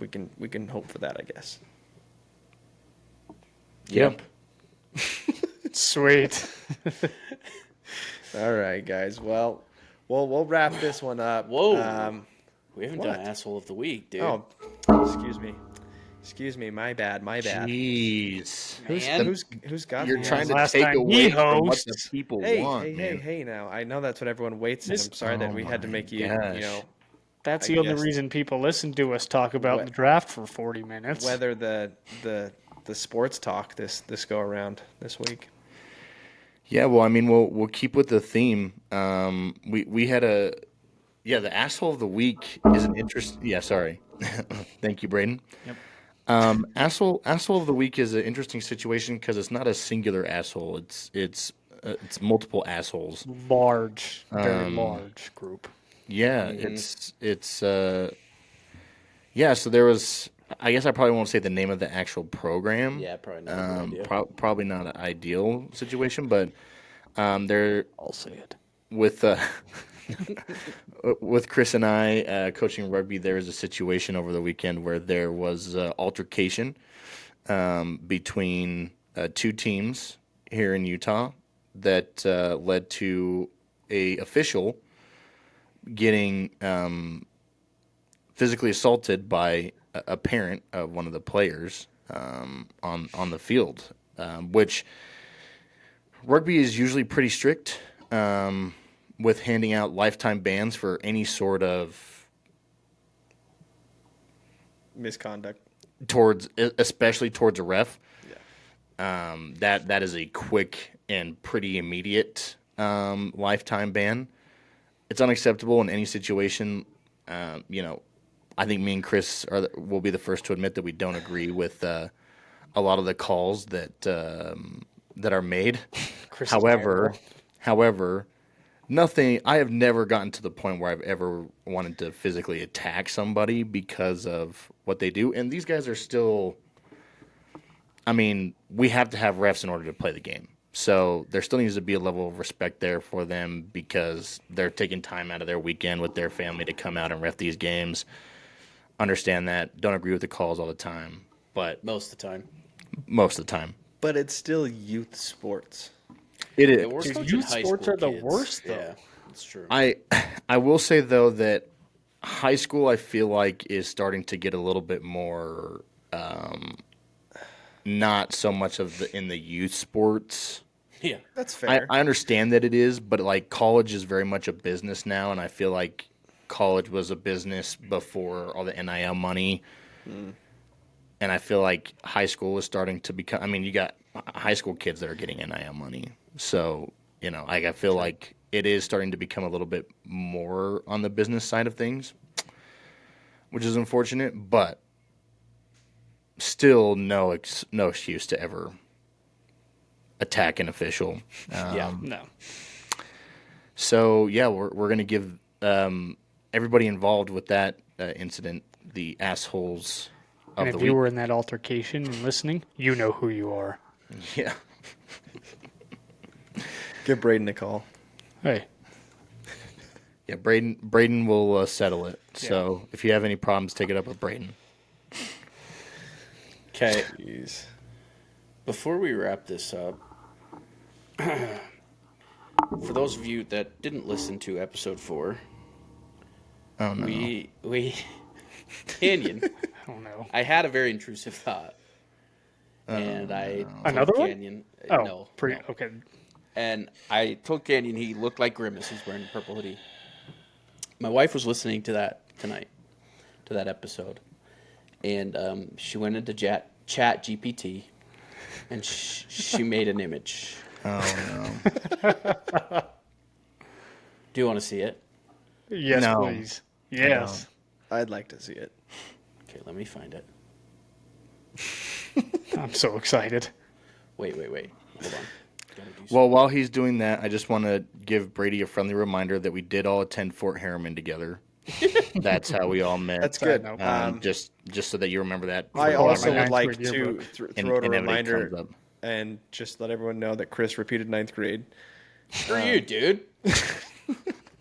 we can hope for that, I guess. Yep. Sweet. All right, guys. Well, we'll wrap this one up. Whoa. We haven't what? done asshole of the week, dude. Oh, excuse me. My bad. Jeez, Man. Who's got you're the trying to Last take time away he from what the hosts. people Hey, want, hey, man. hey! Now I know that's what everyone waits, and I'm sorry that Oh we had to my make you, gosh. That's I the only guess- reason people listen to us talk about What- the draft for 40 minutes. whether the sports talk this go around this week. Yeah, well, I mean, we'll keep with the theme. We had the asshole of the week is an interest. Yeah, sorry. Thank you, Braden. Yep. Asshole of the week is an interesting situation because it's not a singular asshole. It's multiple assholes. Large, very large group. Yeah, it's yeah. So there was. I guess I probably won't say the name of the actual program. Yeah, probably not a good idea. Probably not an ideal situation, but there I'll say it. with with Chris and I coaching rugby, there was a situation over the weekend where there was altercation between 2 teams here in Utah that led to a official getting physically assaulted by a parent of one of the players on the field, which rugby is usually pretty strict with handing out lifetime bans for any sort of Misconduct. especially towards a ref. Yeah. That is a quick and pretty immediate lifetime ban. It's unacceptable in any situation. I think me and Chris will be the first to admit that we don't agree with a lot of the calls that are made. Chris is However, terrible. nothing. I have never gotten to the point where I've ever wanted to physically attack somebody because of what they do. And these guys are still. I mean, we have to have refs in order to play the game. So there still needs to be a level of respect there for them because they're taking time out of their weekend with their family to come out and ref these games. Understand that. Don't agree with the calls all the time, but Most of the time. most of the time. But it's still youth sports. It Yeah, we're Dude, coaching youth high sports school are the kids. worst, though. Yeah, that's true. I will say though that high school I feel like is starting to get a little bit more not so much of in the youth sports. Yeah. That's I fair. understand that it is, but like college is very much a business now, and I feel like college was a business before all the NIL money. And I feel like high school is starting to become. I mean, you got high school kids that are getting NIL money, so I feel like it is starting to become a little bit more on the business side of things, which is unfortunate, but still no excuse to ever attack an official. Yeah. No. So yeah, we're gonna give everybody involved with that incident the assholes of And the if you week. were in that altercation and listening, you know who you are. Yeah. Give Braden a call. Hey, Yeah, Braden will settle it. So if you have any problems, take it up with Brayden. Okay. Jeez. Before we wrap this up, for those of you that didn't listen to episode 4, Oh no. we Canyon. I don't know. I had a very intrusive thought, and I told Another one? Canyon. Oh, No. okay. And I told Canyon he looked like Grimace. He's wearing a purple hoodie. My wife was listening to that tonight, to that episode, and she went into Chat GPT, and she made an image. Oh Do you want to see it? Yes, No. please. Yes. I'd like to see it. Okay, let me find it. I'm so excited. Wait. Hold on. Gotta do Well, while he's doing that, I just want to give Brady a friendly reminder that we did all attend Fort Harriman together. That's how we all met. That's good. note. Just so that you remember that. I for also when would like grade to yearbook. throw out a inevitably reminder comes up. and just let everyone know that Chris repeated 9th grade. Screw you, dude.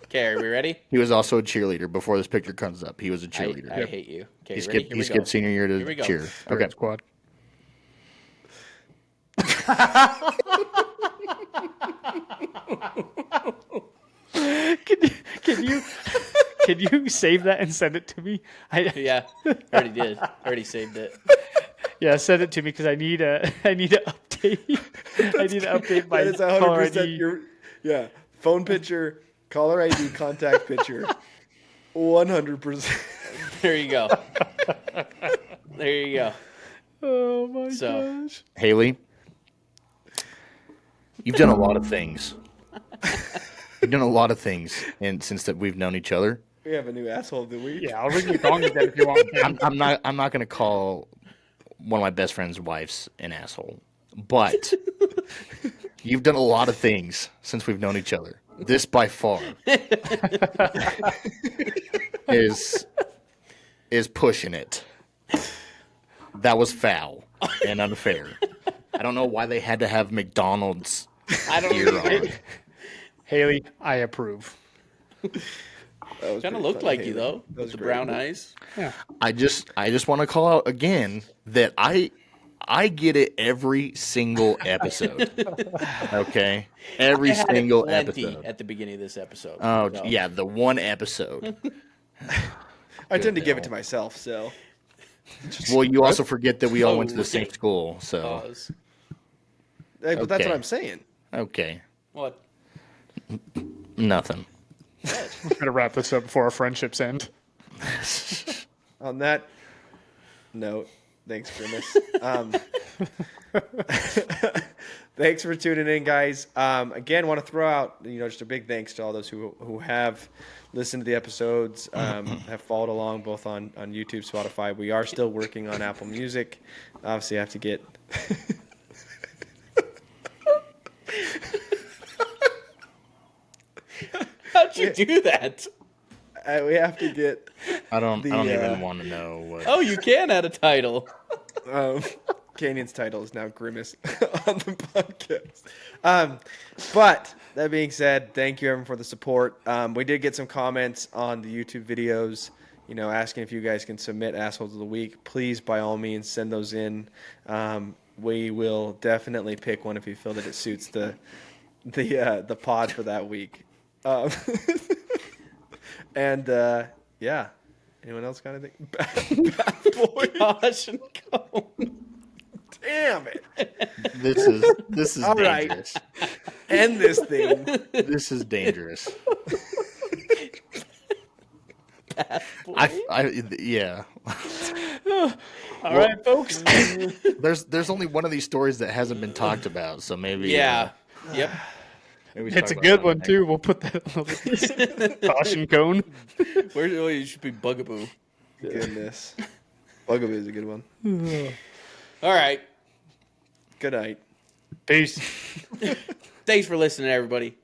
Okay, are we ready? He was also a cheerleader before this picture comes up. He was a cheerleader. I hate you. Okay, he ready? skipped, Here he we skipped go. senior year Here to we go. cheer. Spirit Okay. Squad. Can you save that and send it to me? Yeah, already did. Already saved it. Yeah, send it to me because I need a update. I need to update my That is caller 100% ID. your phone picture, caller ID, contact picture. 100%. There you go. There you go. Oh my So- gosh! Haley, you've done a lot of things. You've done a lot of things, and since that we've known each other, We have a new asshole of the week. Yeah, I'll ring the gong again if you want. I'm not going to call one of my best friend's wives an asshole, but you've done a lot of things since we've known each other. This by far is pushing it. That was foul and unfair. I don't know why they had to have McDonald's I don't gear know. on. Haley, I approve. Kind of looked like you though, with the brown eyes. Yeah. I just want to call out again that I get it every single episode. Okay, every I had it single plenty episode. at the beginning of this episode. Oh So, yeah, the one episode. I tend to give it hell. to myself, so. Well, you also forget that we all went to the Oh, same okay. school. So Pause. Hey, but that's Okay. what I'm saying. okay, What? nothing. We're gonna wrap this up before our friendships end. On that note, thanks, Grimace. Thanks for tuning in, guys. Again, want to throw out just a big thanks to all those who have listened to the episodes, have followed along both on YouTube, Spotify. We are still working on Apple Music. Obviously, I have to get. How'd you do that? We have to get. I don't The, even want to know what. Oh, you can add a title. Canyon's title is now Grimace on the podcast. But that being said, thank you everyone for the support. We did get some comments on the YouTube videos, asking if you guys can submit assholes of the week. Please, by all means, send those in. We will definitely pick one if you feel that it suits the pod for that week. And yeah. Anyone else got anything? Bad boy. Gosh and cone. Damn it. This is All right. dangerous. End this thing. This is dangerous. Yeah. All right, folks. There's only one of these stories that hasn't been talked about, so maybe. Yeah. Yep. Maybe we It's a talk good about one that too. We'll put that on the list. Caution cone. Oh, you should be Bugaboo. Goodness. Bugaboo is a good one. All right. Good night. Peace. Thanks for listening, everybody.